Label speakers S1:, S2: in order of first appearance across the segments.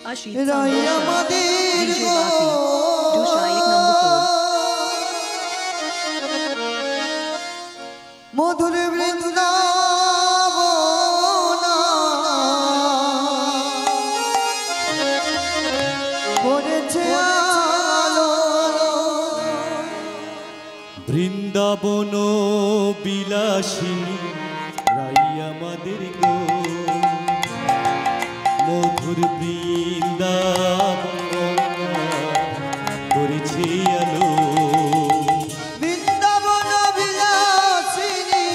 S1: Ashit Sandosha, DJ Baki, Dusha 1 number 4.
S2: মধুর বৃন্দাবন করেছে আলো
S3: বৃন্দাবন বিলাসিনী রাই আমাদের গো মধুর বৃন্দাবন করেছে আলো
S2: বৃন্দাবন বিলাসিনী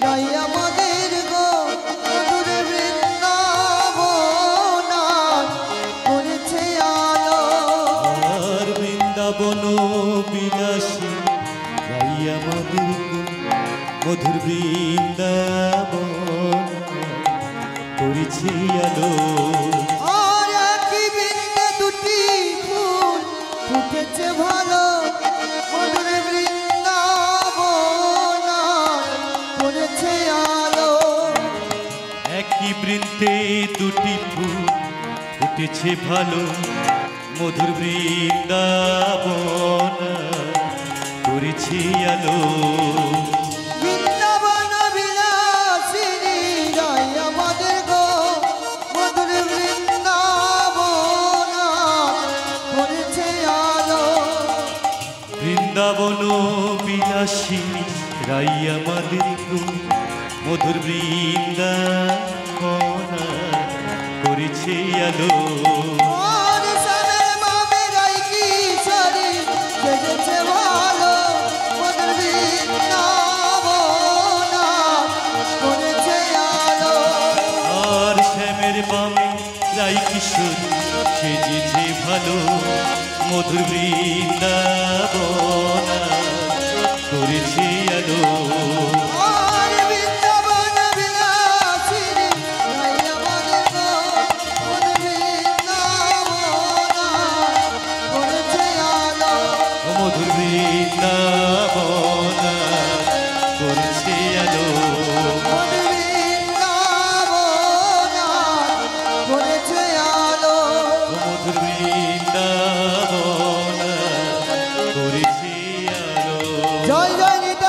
S2: রাই আমাদের গো মধুর বৃন্দাবন করেছে আলো
S3: আর বৃন্দাবন বিলাসিনী রাই আমাদের গো মধুর বৃন্দাবন করেছে আলো
S2: আর একই বৃন্দে দুটি ফুল ফুটেছে ভালো মধুর বৃন্দাবন করেছে আলো
S3: একই বৃন্তে দুটি ফুল ফুটেছে ভালো মধুর বৃন্দাবন করেছে আলো
S2: বৃন্দাবন বিলাসিনী রাই আমাদের গো মধুর বৃন্দাবন করেছে আলো
S3: বৃন্দাবন বিলাসিনী রাই আমাদের গো মধুর বৃন্দাবন করেছে আলো
S2: আর শ্যামের মামে রাই কিশোরী সেজেছে ভালো মধুর বৃন্দাবন করেছে আলো
S3: আর শ্যামের বামে রাই কিশোর সেজেছে ভালো মধুর বৃন্দাবন করেছে আলো
S2: আর বৃন্দাবন বিলাসিনী রাই আমাদের গো মধুর বৃন্দাবন করেছে আলো
S3: মধুর বৃন্দাবন করেছে আলো
S2: মধুর বৃন্দাবন করেছে আলো
S3: মধুর বৃন্দাবন করেছে আলো
S2: জয় জয় নিতাই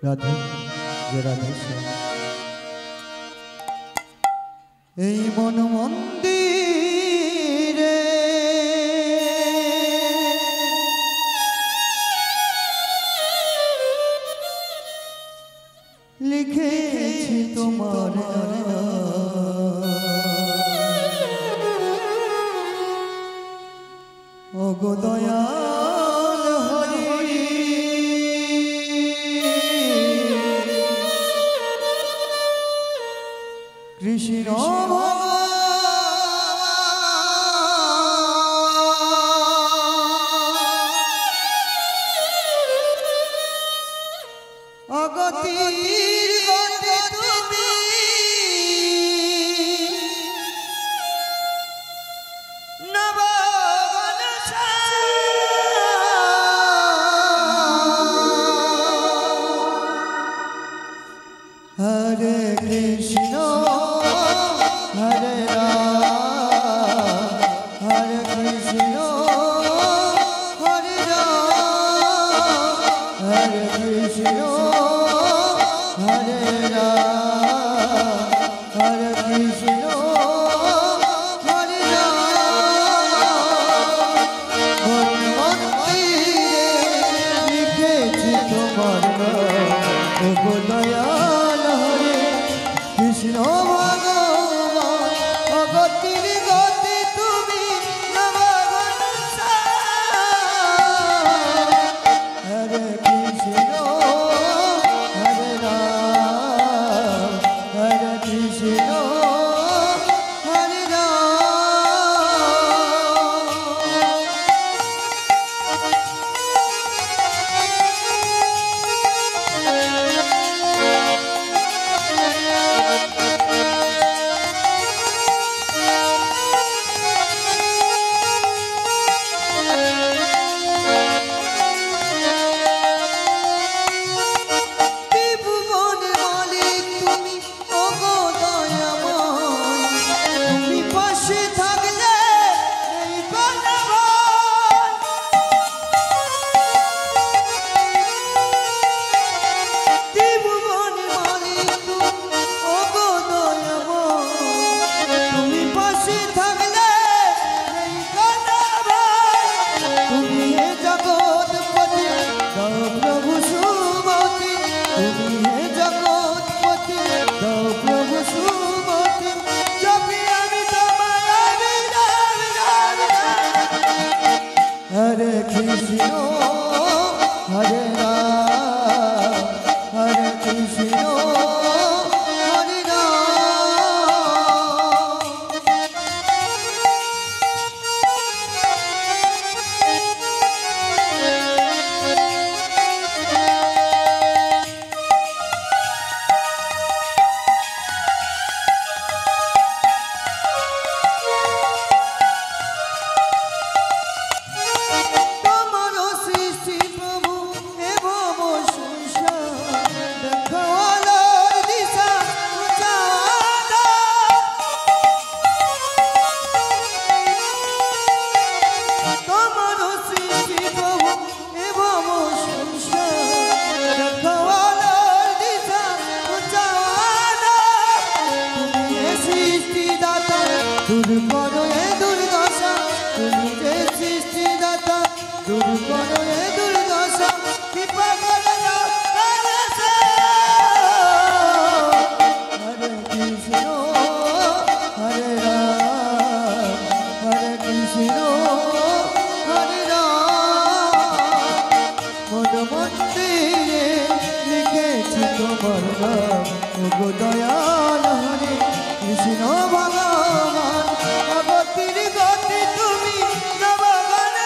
S2: রাধে যে রাধে শ্যাম। এই মন মন্দিরে লিখেছি তোমার ওগো দয়াল হরি। কৃষ্ণ অগতির গতি তুমি নবগণ হরে কৃষ্ণ হরে রাম হরে কৃষ্ণ হরে রাম হরে কৃষ্ণ হরে রাম হরে কৃষ্ণ হরে রাম। মন মন্দিরে লিখেছি তোমার নাম ওগো দয়াল হরে কৃষ্ণ ভগবান অগতির গতি তুমি নবগণ হরে কৃষ্ণ হরে রাম হরে কৃষ্ণ হরে রাম। हरे कृष्ण हरे राम हरे कृष्ण हरे दूर करो ये दुर्दशा তুমি যে সৃষ্টিদাতা दूर करो ये दुर्दशा कृपा करो हरे कृष्ण हरे राम हरे कृष्ण हरे राम। मन मंदिरे लिखेছি তোমার নাম ওগো দয়াল হরে কৃষ্ণ ভগবান অগতির গতি তুমি নবগণ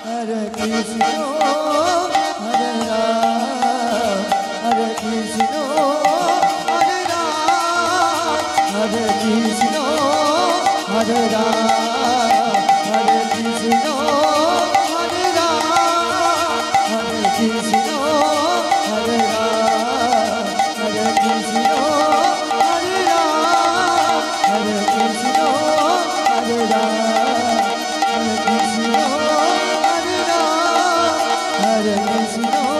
S2: হরে কৃষ্ণ হরে রাম হরে কৃষ্ণ হরে রাম হরে কৃষ্ণ হরে রাম হরে কৃষ্ণ হরে রাম হরে কৃষ্ণ হরে রাম হরে কৃষ্ণ হরে রাম হরে কৃষ্ণ হরে রাম হরে কৃষ্ণ হরে রাম হরে কৃষ্ণ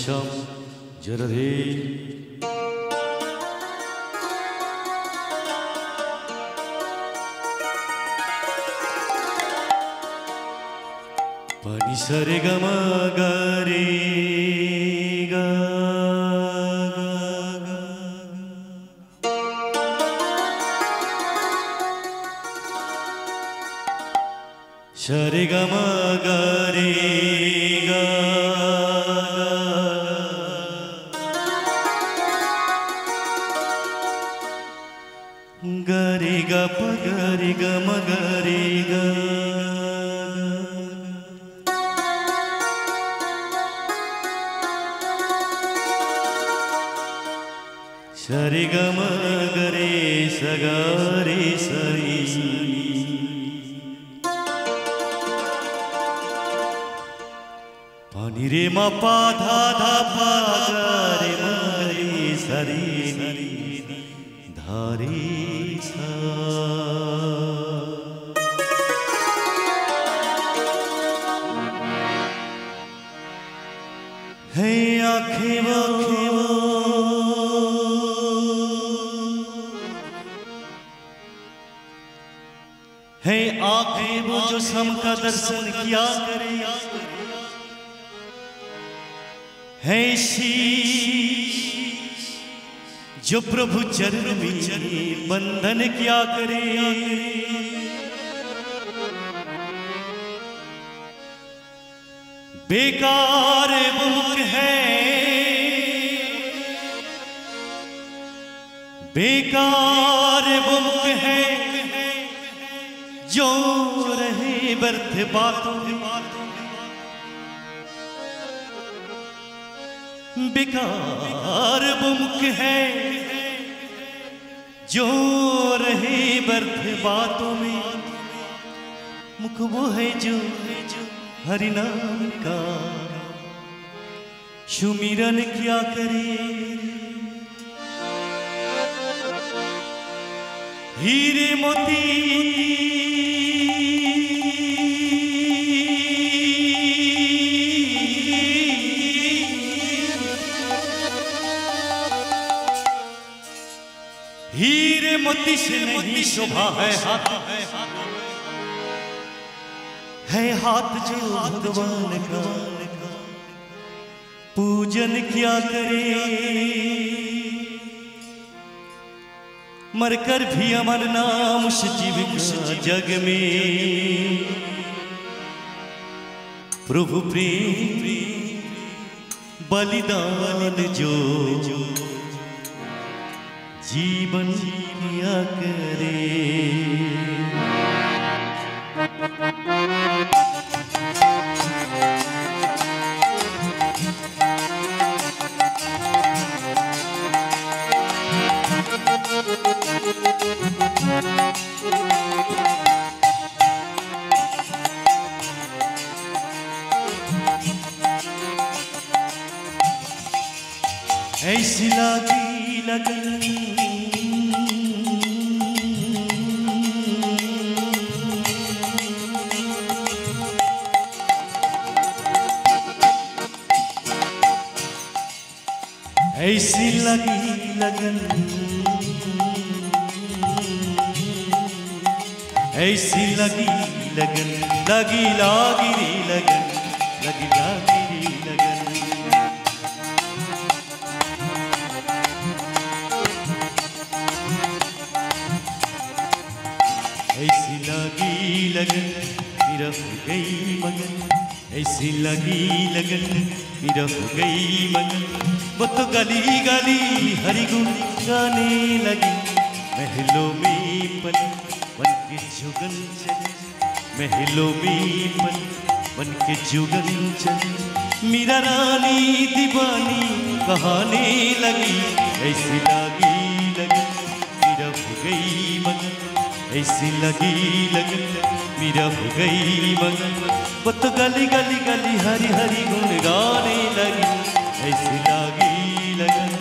S3: श्याम जय राधे। पानी सरे ग म ग रे ग सरे ग म ग रे ग ग रे ग प ग रे ग म ग रे ग सरे ग म ग रे स ग रे स रे पानी रे म पा धा धा पा ग रे म रे स रे नी धा रे सा है आँखें वो है आँखें वो जो सम का दर्शन किया करे, है शीश जो प्रभु चरण में बंधन क्या करे। बेकार वो मुख है, बेकार वो मुख है जो रहे व्यर्थ बातों में। बेकार वो मुख है जो रहे व्यर्थ बातों में। मुख वो है जो हरि नाम का सुमिरन क्या करे। हीरे मोती हीरे मोती से नहीं शोभा है हाथ, है हाथ जो भगवान का पूजन क्या करे। मरकर भी अमर नाम उस जीव का जग में। प्रभु प्रेम बलिदान जो जीवन किया करे। ऐसी लगी लगन ऐसी लगी लगन ऐसी लगी लगन लगी लागी रे लगन लगी लागी रे लगन। ऐसी लगी लगन मेरा हो गई मगन। ऐसी लगी लगन मेरा हो गई मगन। वो तो गली गली हरि गुण गाने लगी। महलों में पल बन के जुगन चले। महलों में पल बन के जुगन चले। मीरा रानी दीवानी कहाने लगी। ऐसी लगी लगन मेरा हो गई मगन। ऐसी लगी लगन मेरा हो गई मगन। वो तो गली गली गली हरी हरी गुण गाने लगी। ऐसी लगी लगन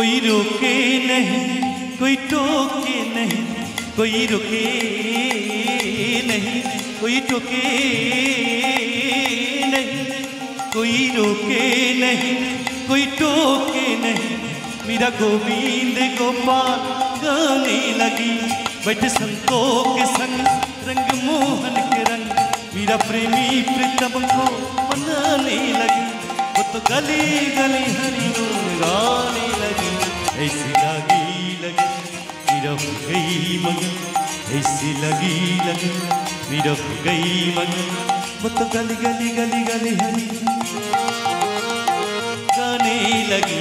S3: कोई रोके नहीं, कोई टोके नहीं, कोई रोके नहीं, कोई टोके नहीं, कोई रोके नहीं, कोई टोके नहीं। मेरा गोविंद गोपाल गाने लगी, बैठे संतों के संग रंग मोहन के रंग। मेरा प्रेमी प्रीतम को मनाने लगी, वो तो गली गली हरि बोल गाने लगी। ऐसी लगी लगन मेरा हो गई मगन, ऐसी लगी लगन मेरा हो गई मगन। वो तो गली गली गली गली हरि गाने लगी।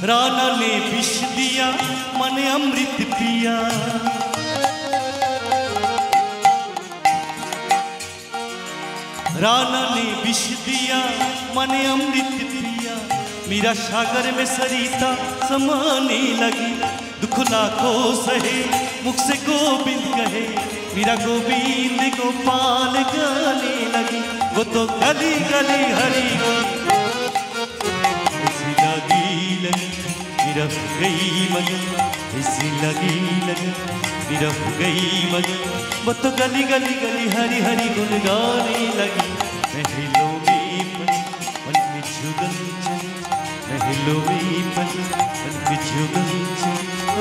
S3: राना ने विष दिया मन अमृत पिया, राना ने विष दिया मन अमृत पिया। मीरा सागर में सरिता समाने लगी, दुख लाखों सहे मुख से गोविंद कहे। मेरा गोविंद गोपाल गाने लगी, वो तो गली गली हरि मेरा हो गई मगन, ऐसी लगी लगन मेरा हो गई मगन। वो तो गली गली गली हरी हरी गुन गाने लगी। महलों में पल पल के जुगल चल, महलों में पल पल के जुगल चल,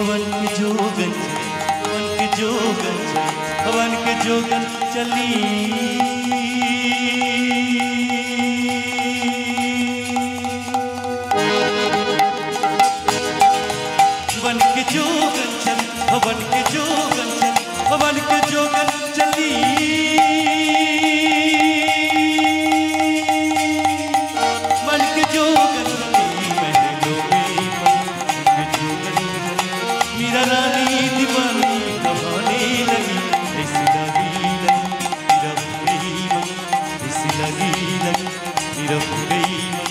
S3: वन के जोगन चल, वन के जोगन चल, वन के जोगन चली। जोगन चल, हवन के जोगन चल, हवन के जोगन चली। मन के जोगन चली, महलों में मन के जोगन चली। मीरा रानी दीवानी कहाने लगी, ऐसी लगी लगी मेरा हो गई मन, ऐसी लगी लगी मेरा हो गई मन,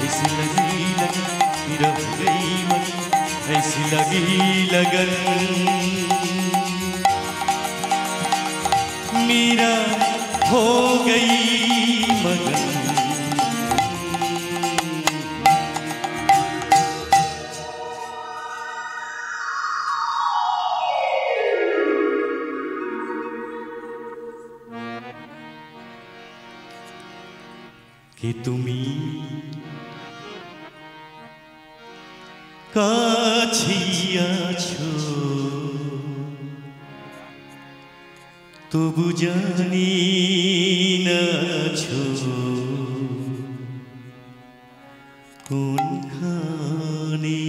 S3: ऐसी लगी लगी मेरा हो गई मन, ऐसी लगी लगन मेरा हो गई मगन। कि तुमी কাছিয়া ছো তবু জানি না ছো কোনখানে।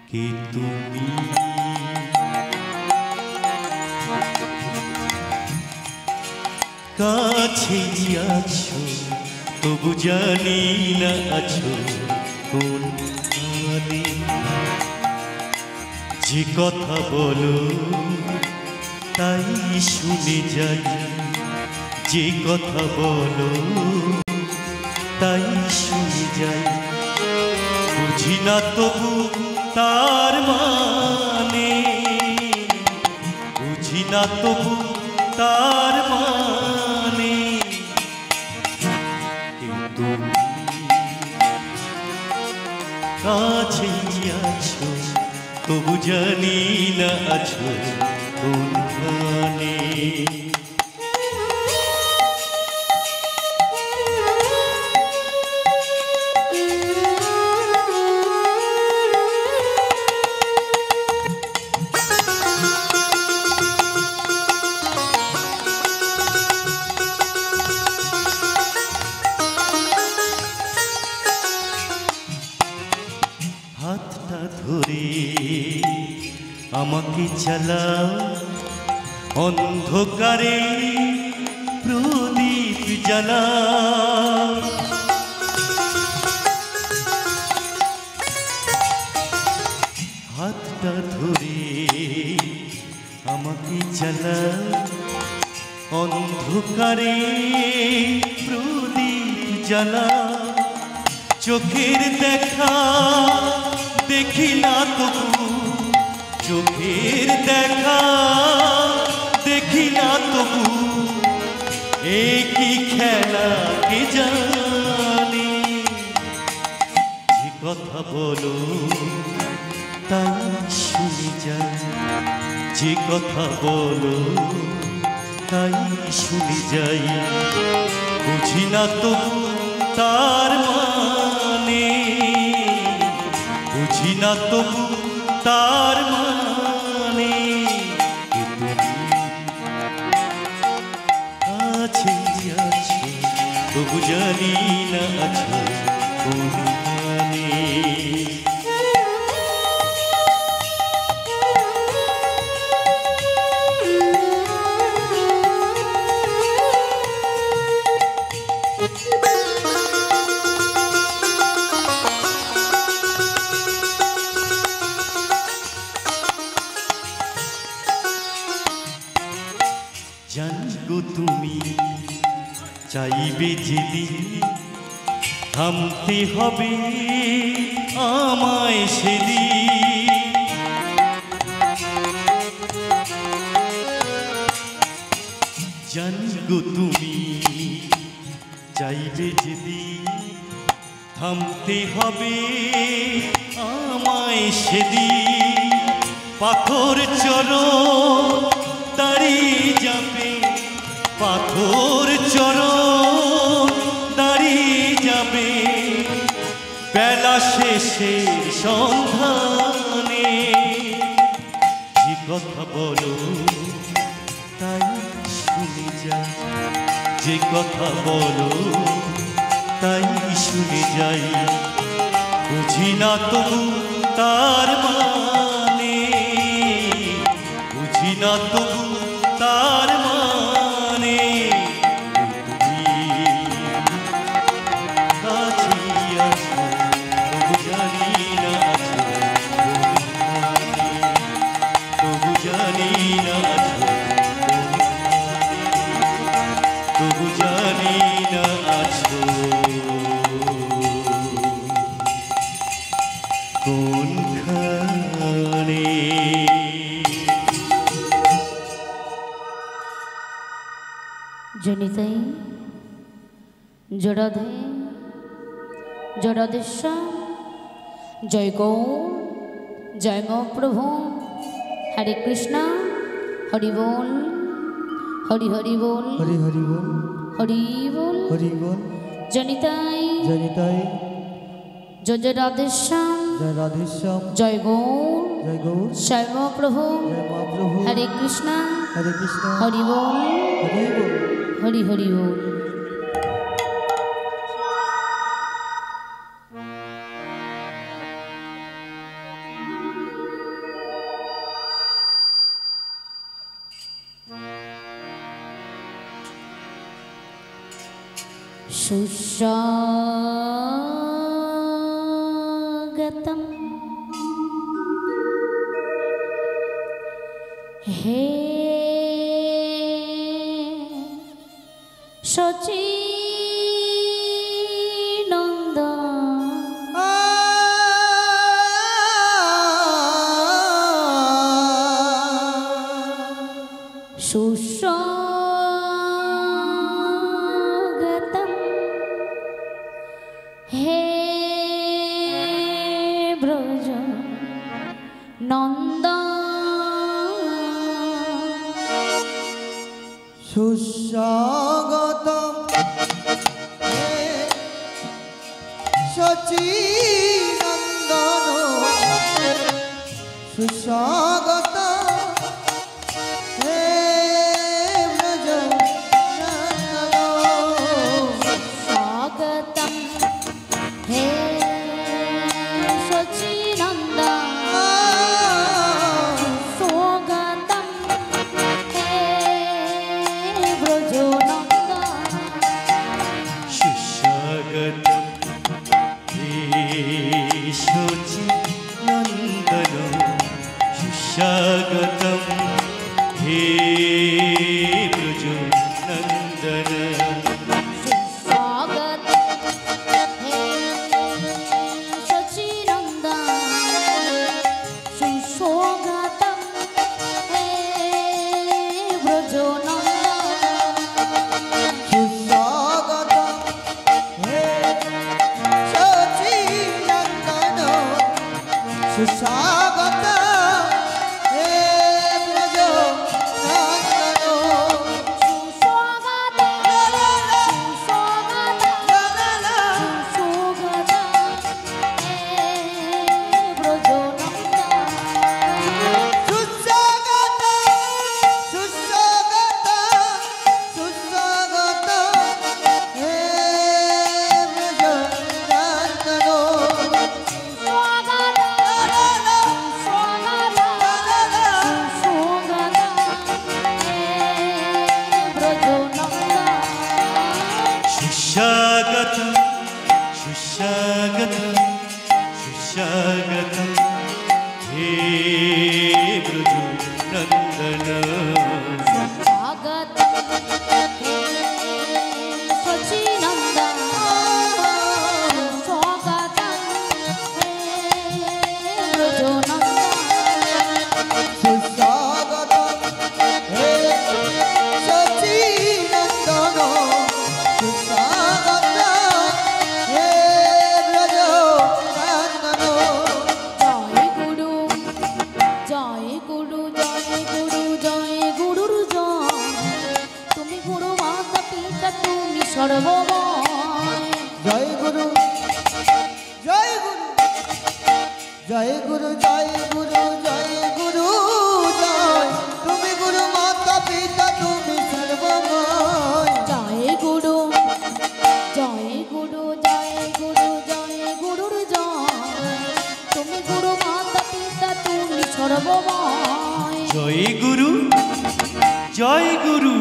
S3: কে তুমি কাছে আছো তবু জানি না আছো কোনখানে। যে কথা বলো তাই শুনে যাই, যে কথা বলো তাই শুনে যাই। বুঝি না তবু তার মানে, বুঝি না তবু তার মানে। কাছে আছো তবু জানি না আছো কোনখানে। হাতটা ধরে আমাকে চালাও, অন্ধকারে প্রদীপ জ্বালাও। হাতটা ধরে আমাকে চালাও, অন্ধকারে প্রদীপ জ্বালা চোখের দেখা দেখি না তবু চোখের দেখা দেখি না তবু এ কি খেলা কে জানে যে কথা বলো তাই শুনে যাই যে কথা বলো তাই শুনে যাই বুঝি না তবু তার মানে বুঝি না তবু তার মানে কে তুমি কাছে আছো তবু জানি না আছো কোনখানে জানগো তুমি চাইবে যেদিন থামতে হবে আমায় সেদিন জানগো তুমি চাইবে যেদিন থামতে হবে আমায় সেদিন পাথর চরণ দাঁড়িয়ে যাবে পাথর চরণ দাঁড়িয়ে যাবে বেলা শেষে সন্ধানে যে কথা বলো তাই শুনে যাই যে কথা বলো তাই শুনে যাই বুঝি না তবু তার মানে বুঝি না তবু তার মানে তুমি কাছে আছো তবু জানি না আছো তবু জানি না আছো তবু জানি না আছো কোনখানে
S4: জনিতাই জড়াধে জড়াদেশ্বর জয় গৌর জয় মহাপ্রভু হরে কৃষ্ণ হরি বল হরি হরি বল
S2: হরি হরি বল
S4: হরি বল
S2: হরি বল
S4: জনিতাই
S2: জনিতাই
S4: জয় জয় রাধেশ্যাম
S2: জয় রাধেশ্যাম
S4: জয় গৌর
S2: জয় গৌর
S4: জয় মহাপ্রভু
S2: জয় মহাপ্রভু
S4: হরে কৃষ্ণ
S2: হরে কৃষ্ণ
S4: হরি বল
S2: হরি বল
S4: হরি হরি বল सुस्वागतम् हे सचिनन्दन सुस्वागतम् हे ब्रज नंदन
S2: সুস্বাগতম হে সচিনন্দন সুস্বাগতম হে ব্রজনন্দন
S4: स्वागतम हे सचिनंदन स्वागतम हे ब्रजनंदन
S3: সুস্বাগতম হে সচিনন্দন সুস্বাগতম হে ব্রজ सुस्वागतम सुस्वागतम सुस्वागतम हे ब्रज नंदन
S4: स्वागतम हे सचिनंदन स्वागतम हे ब्रजनंदन
S2: सुस्वागतम हे सचिनंदन सुस्वागतम हे ब्रजनंदन
S4: जय गुरु जय गुरु जय गुरु जय गुरुर जय তুমি গুরু মাতা পিতা তুমি সর্বময়
S2: जय गुरु जय गुरु जय गुरु जय गुरु जय गुरु जय तुम्हें गुरु माता पिता तुम्हें सर्वमय
S4: জয় গুরু জয় গুরু জয় গুরু জয় গুরুর জয় তুমি গুরু মাতা পিতা তুমি সর্বময়
S3: जय गुरु जय गुरु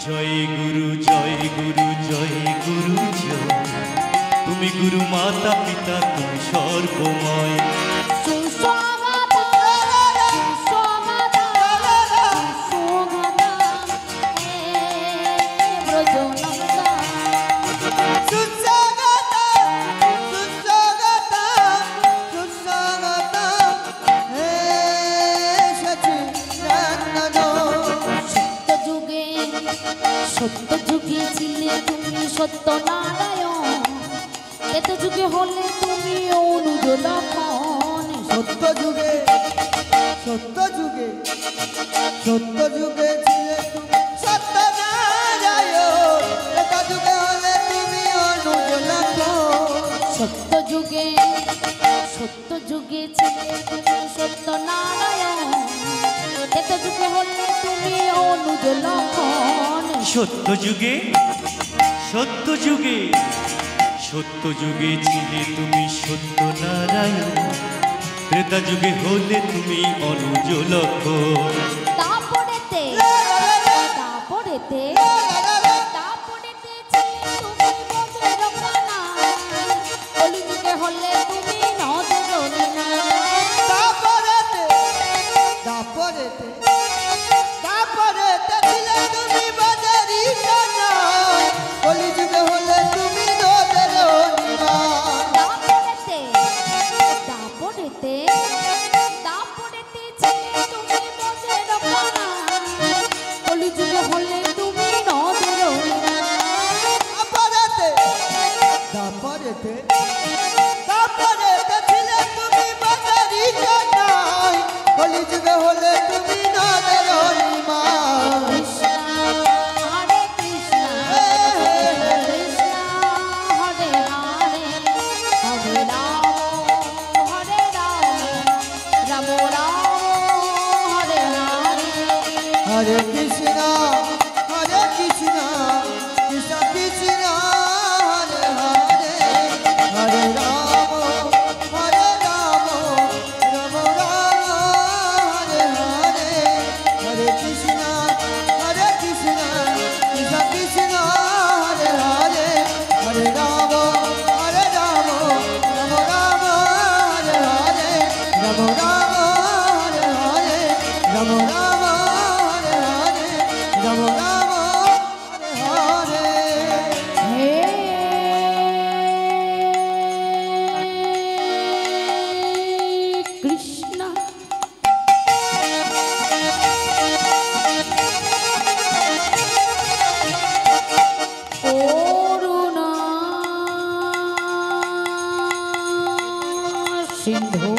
S3: जय गुरु जय गुरु जय गुरु जय তুমি গুরু মাতা পিতা তুমি সর্বময়
S4: সুস্বাগত সুস্বাগত সুস্বাগত হে ব্রজনন্দন
S2: सुस्वागत सुस्वागत सुस्वागत हे सचिनंदन
S4: সত্য যুগে ছিলে তুমি সত্য নারায়ণ এত যুগে হলে তুমি অনুজ লক্ষণ
S2: সত্য যুগে সত্য যুগে সত্য যুগে ছিলে তুমি সত্য নারায়ণ এটা যুগে হলে তুমি অনুজ লক্ষণ
S4: সত্য যুগে ছিলে তুমি সত্য নারায়ণ এত যুগে হলে তুমি অনুজ লক্ষণ
S3: সত্য যুগে সত্য যুগে সত্য যুগে ছিলে তুমি সত্য নারায়ণ ত্রেতা যুগে হলে তুমি অনুজ লক্ষণ
S4: তারপরেতে তারপরেতে তারপরেতে ছিলে তুমি বজ্রের কানা কলিযুগে হলে তুমি নজরের না
S2: তারপরেতে তারপরেতে তারপরেতে ছিলে তুমি বাজারি কানা কলিযুগে হলে তুমি নদের নিবাস
S4: তারপরেতে তারপরেতে তারপরেতে ছিলে তুমি বজ্রের কানা কলিযুগে হলে তুমি নজরের না
S2: তারপরেতে তারপরেতে তারপরেতে ছিলে তুমি বাজারি কানা কলিযুগে হলে তুমি নদের নিবাস
S4: Hare Krishna, Krishna Hare Hare, Hare Rama, Rama Rama, Hare Hare.
S2: हरे Krishna Krishna Krishna Hare Hare Hare Ram Ram Ram Hare Hare Hare Krishna Krishna Krishna Hare Hare Hare Ram Ram Ram Hare Hare Ram Ram Hare Hare Ram Ram Hare Hare Ram Ram Hare Hare
S4: Hey Krishna. Koruna Sindhu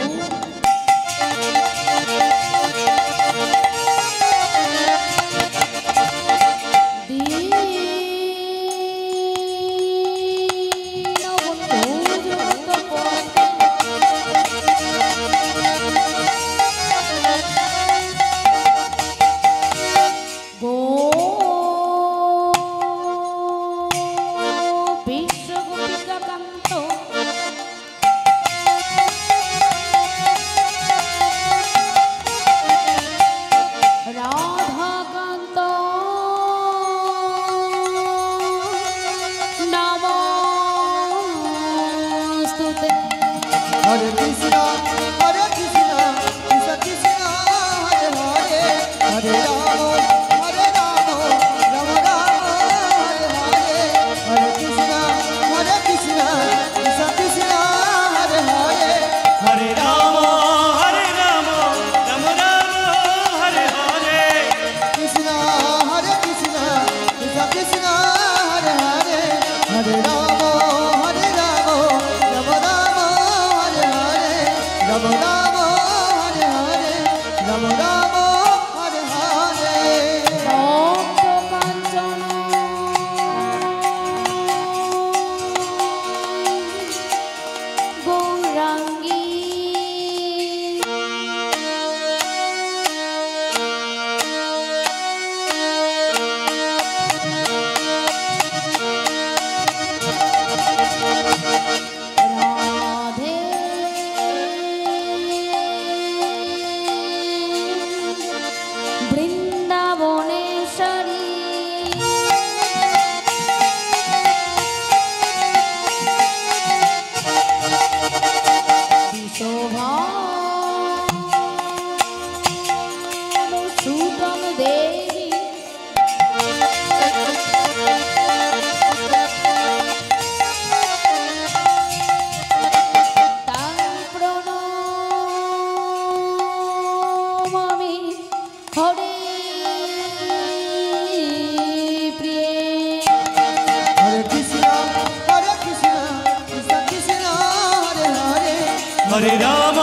S3: हरे राम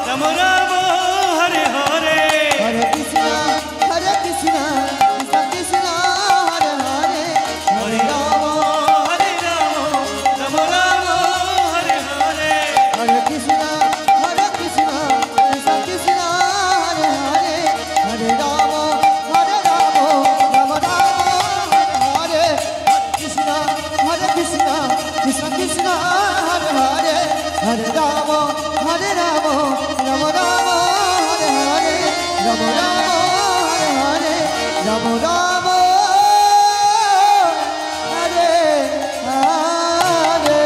S3: राम राम हरे हरे
S2: हरे कृष्णा कृष्ण कृष्ण हरे हरे हरे राम
S3: राम राम हरे हरे
S2: हरे कृष्णा कृष्ण कृष्ण हरे हरे हरे राम राम हरे कृष्णा कृष्ण कृष्ण हरे हरे हरे राम राम राम हरे हरे राम हरे हरे राम हरे हरे।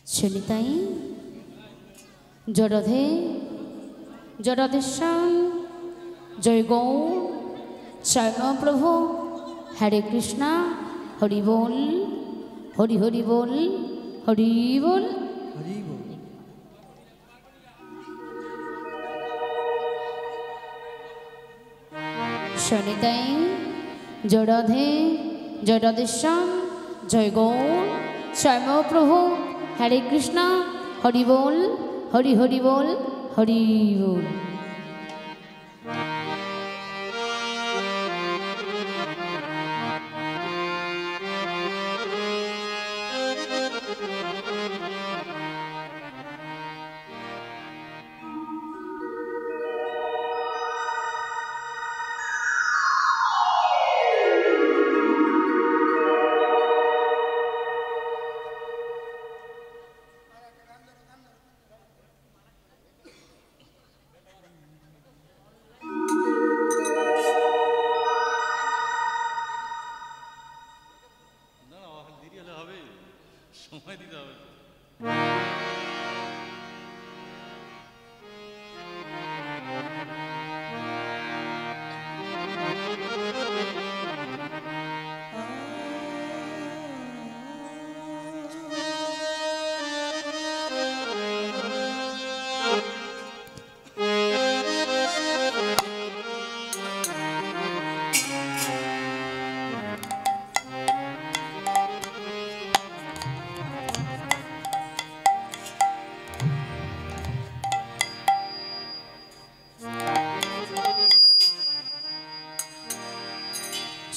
S4: सुनिताई जड़धे जड़देश्याम जय गौर जय प्रभु हरे कृष्णा हरि बोल हरि हरि बोल हरि बोल। सुनिताई जड़धे जड़देश्याम जय गौर जय प्रभु हरे कृष्णा हरि बोल हरि हरि बोल हरि बोल।
S3: সময় দিতে হবে।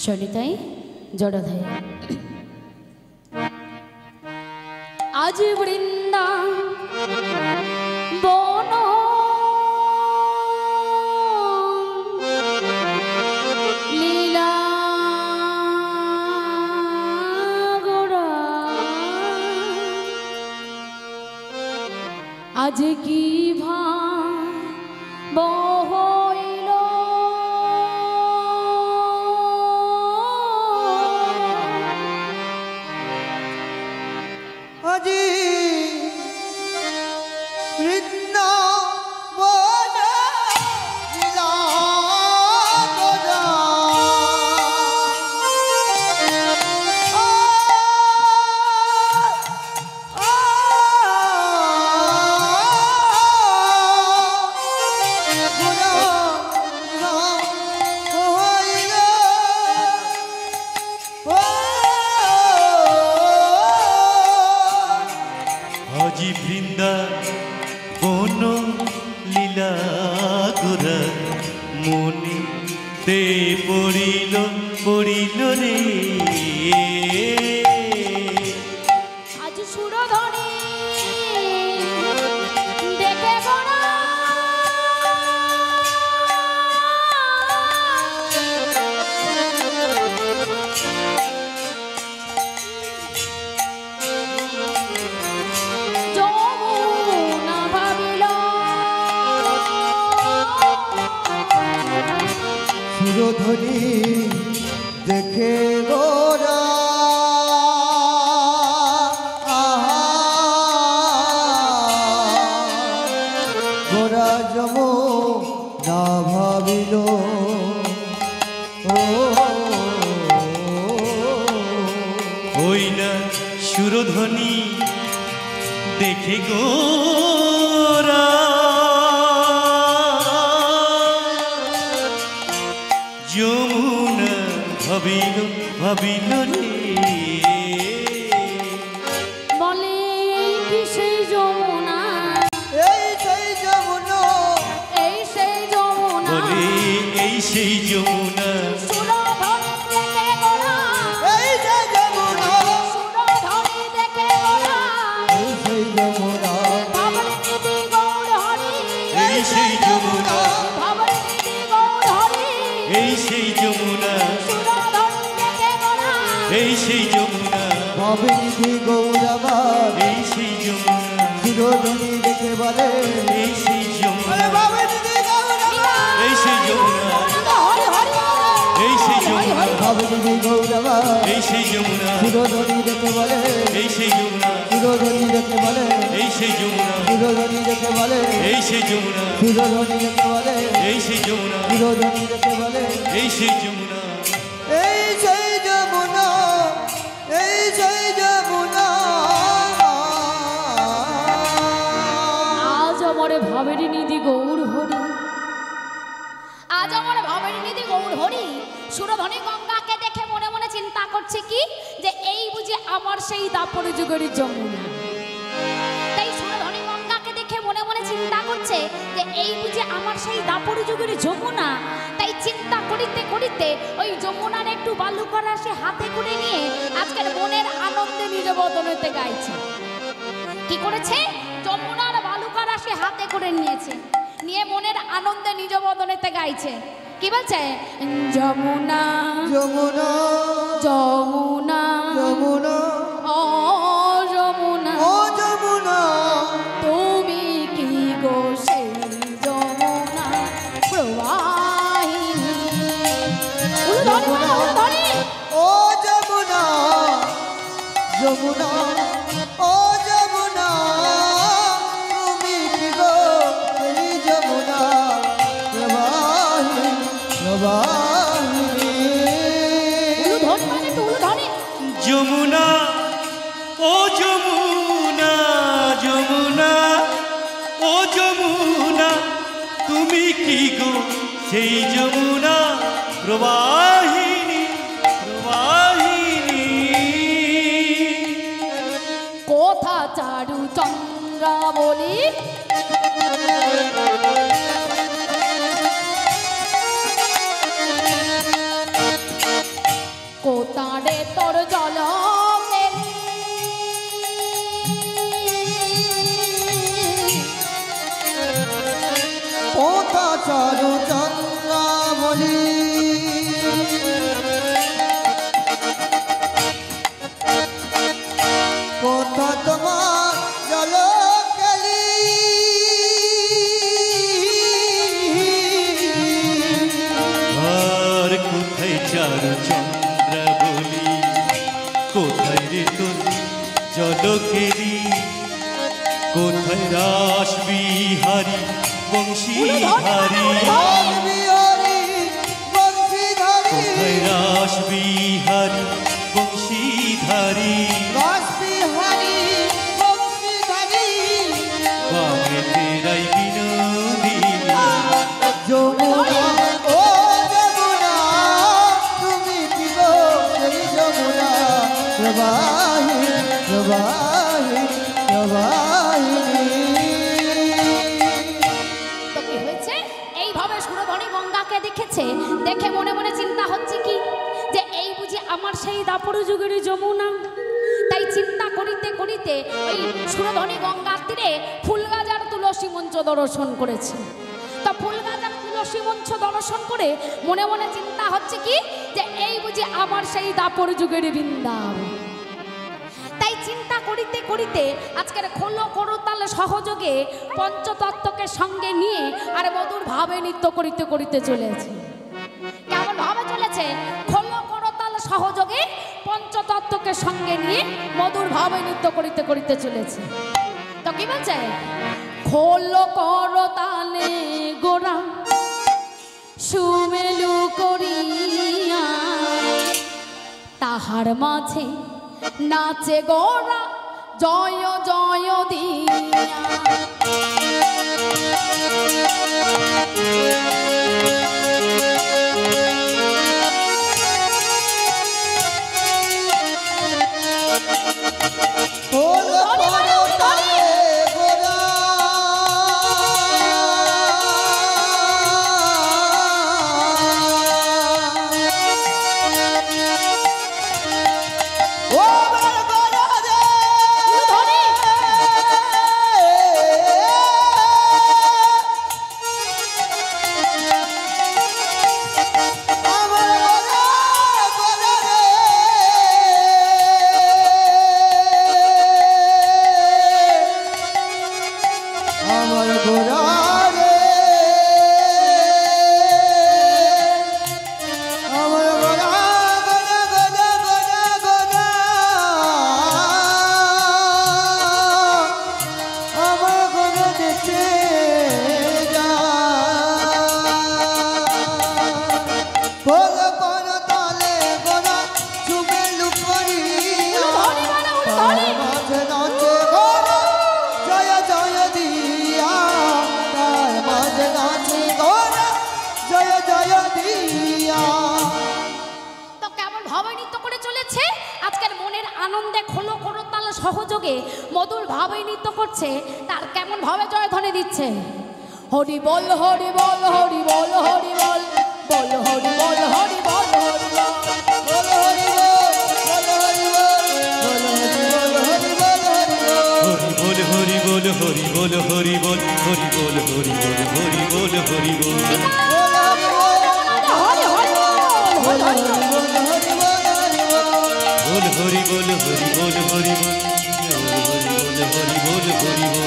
S4: चलिताई जड़धे आज वृंदा बन लीला गोरा आज की भा बहइल
S2: আজি বৃন্দাবন লীলা করা।
S3: তে পড়িল পড়িল রে
S4: আজ সুরধনী দেখে গোড়া যমুনা ভাবিল
S2: সুরধ্বনি দেখে গোরা আহা গোরা যমুনা ভাবিল ও
S3: ওই না সুরধ্বনি দেখে গোরা যমুনা ভাবিল ভাবিল রে
S4: বলে কি সেই যমুনা
S2: এই সেই যমুনা
S4: এই সেই যমুনা
S3: বলে এই সেই যমুনা
S4: সুরধনী দেখে গোড়া
S2: এই সেই যমুনা
S4: সুরধনী দেখে গোড়া
S2: এই সেই যমুনা
S4: ভাবরে নিধি গৌর হরি
S3: এই সেই যমুনা
S4: ভাবরে নিধি গৌর হরি
S3: এই সেই যমুনা
S4: সুরধনী দেখে গোড়া
S3: এই সেই যমুনা
S2: ভাবিনিধি গৌরবার
S3: এই সেই যমুনা
S2: সুরধ্বনি দেখে বলে
S3: এই সেই যমুনা
S2: ভাবিনিধি গৌরবার
S3: এই সেই যমুনা
S4: হরি হরি
S3: এই সেই যমুনা
S2: ভাবিনিধি গৌরবার
S3: এই সেই যমুনা
S2: সুরধ্বনি দেখে বলে
S3: এই সেই যমুনা
S2: সুরধ্বনি দেখে বলে
S3: এই সেই যমুনা
S2: সুরধ্বনি দেখে বলে
S3: এই সেই যমুনা
S2: সুরধ্বনি দেখে বলে
S3: এই সেই যমুনা
S2: সুরধ্বনি দেখে বলে
S3: এই সেই যমুনা
S2: এই সেই যমুনা এই সেই যমুনা
S4: আজ আমার ভাবেরি নিধি গৌর হরি আজ আমার ভাবেরি নিধি গৌর হরি সুরধনী গঙ্গাকে দেখে মনে মনে চিন্তা করছে কি যে এই বুঝি আমার সেই দাপর যুগের যমুনা তাই সুরধনী গঙ্গাকে দেখে মনে মনে চিন্তা করছে যে এই বুঝি আমার সেই দাপর যুগের যমুনা তাই চিন্তা করিতে করিতে ওই যমুনার একটু বালু করা সে হাতে করে নিয়ে আজকের মনের আনন্দে নিজ বদনেতে গাইছে কি করেছে যমুনার বালুকার সে হাতে করে নিয়েছে নিয়ে মনের আনন্দে নিজ বদনেতে গাইছে কি বলছে যমুনা
S2: যমুনা
S4: যমুনা
S2: যমুনা
S4: ও যমুনা
S2: ও যমুনা
S4: তুমি কি গো সেই যমুনা প্রবাহিনী উলুধ্বনি
S2: ও যমুনা যমুনা ও যমুনা তুমি কি গো এই যমুনা প্রবাহিনী প্রবাহিনী
S4: উলুধ্বনি
S3: যমুনা ও যমুনা যমুনা ও যমুনা তুমি কি গো সেই যমুনা প্রবাহিনী প্রবাহিনী
S4: কোথা চারু চন্দ্রাবলী কোতারে তোর জল
S2: কোথা চারু চন্দ্রাবলী কোথা তোমার জল কেলি
S3: আর কোথায় চারু চন্দ্র বলি কোথায় রে তোর জলকেরি কোথায় রাস বিহারী বংশীহারী
S2: বিহারী বংশীধারী
S3: কোথায় রাস বিহারী বংশীধারী
S2: রাস বিহারী বংশীধারী
S3: বামে তেরাই বিনোদিনী
S2: যমুনা ও যমুনা তুমি কি গো সেই যমুনা প্রবাহিনী প্রবাহিনী প্রবাহিনী
S4: তো কি হয়েছে এইভাবে সুরধনী গঙ্গাকে দেখেছে, দেখে মনে মনে চিন্তা হচ্ছে কি যে এই বুঝি আমার সেই দাপর যুগের যমুনা। তাই চিন্তা করিতে করিতে ওই সুরধনী গঙ্গার তীরে ফুলগাজার তুলসী মঞ্চ দর্শন করেছে। তো ফুলগাজার তুলসী মঞ্চ দর্শন করে মনে মনে চিন্তা হচ্ছে কি যে এই বুঝি আমার সেই দাপর যুগের বৃন্দাবন। তাই চিন্তা করিতে করিতে আজকের খোলো করতাল সহযোগে পঞ্চতত্ত্বকে সঙ্গে নিয়ে আর মধুর ভাবে নৃত্য করিতে করিতে চলেছে। কেমন ভাবে চলেছে? খোলো করতাল সহযোগে পঞ্চতত্ত্বকে সঙ্গে নিয়ে মধুর ভাবে নৃত্য করিতে করিতে চলেছে। তো কি বলছে? খোলো করতালে গোরা সুমেলু করিয়া তাহার মাঝে নাচে গোরা জয় জয় দিয়া। সহযোগে মধুর ভাবে নৃত্য করছে, তার কেমন ভাবে জয়ধ্বনি দিচ্ছে। হরি বল হরি বল হরি বল হরি বল বল হরি বল হরি বল হরি বল বল হরি
S3: বল হরি বল হরি বল হরি বল হরি বল হরি বল হরি বল হরি বল হরি বল হরি বল হরি বল হরি বল হরি বল হরি বল।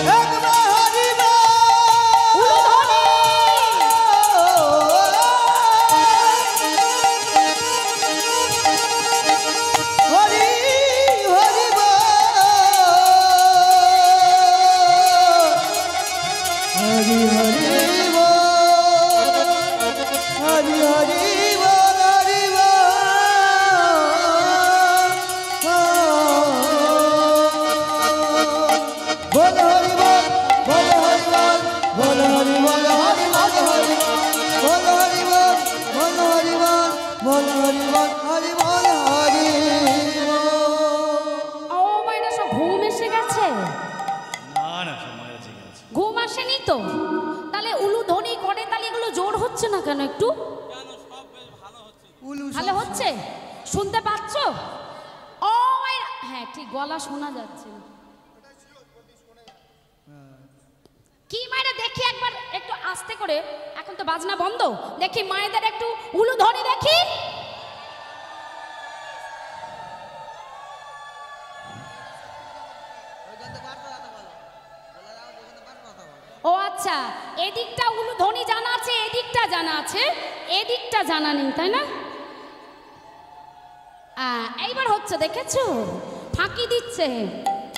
S4: তাহলে উলুধ্বনি করে তাহলে এগুলো জোর হচ্ছে না কেন? একটু ভালো হচ্ছে, শুনতে পাচ্ছ? ও হ্যাঁ ঠিক, গলা শোনা যাচ্ছে। কি মায়েরা দেখি একবার একটু আস্তে করে, এখন তো বাজনা বন্ধ, দেখি মায়েদের একটু উলুধ্বনি দেখি। ও আচ্ছা, এদিকটা উলুধ্বনি জানা আছে, এদিকটা জানা আছে, এদিকটা জানা নেই, তাই না? এইবার হচ্ছে, দেখেছো? ফাঁকি দিচ্ছে,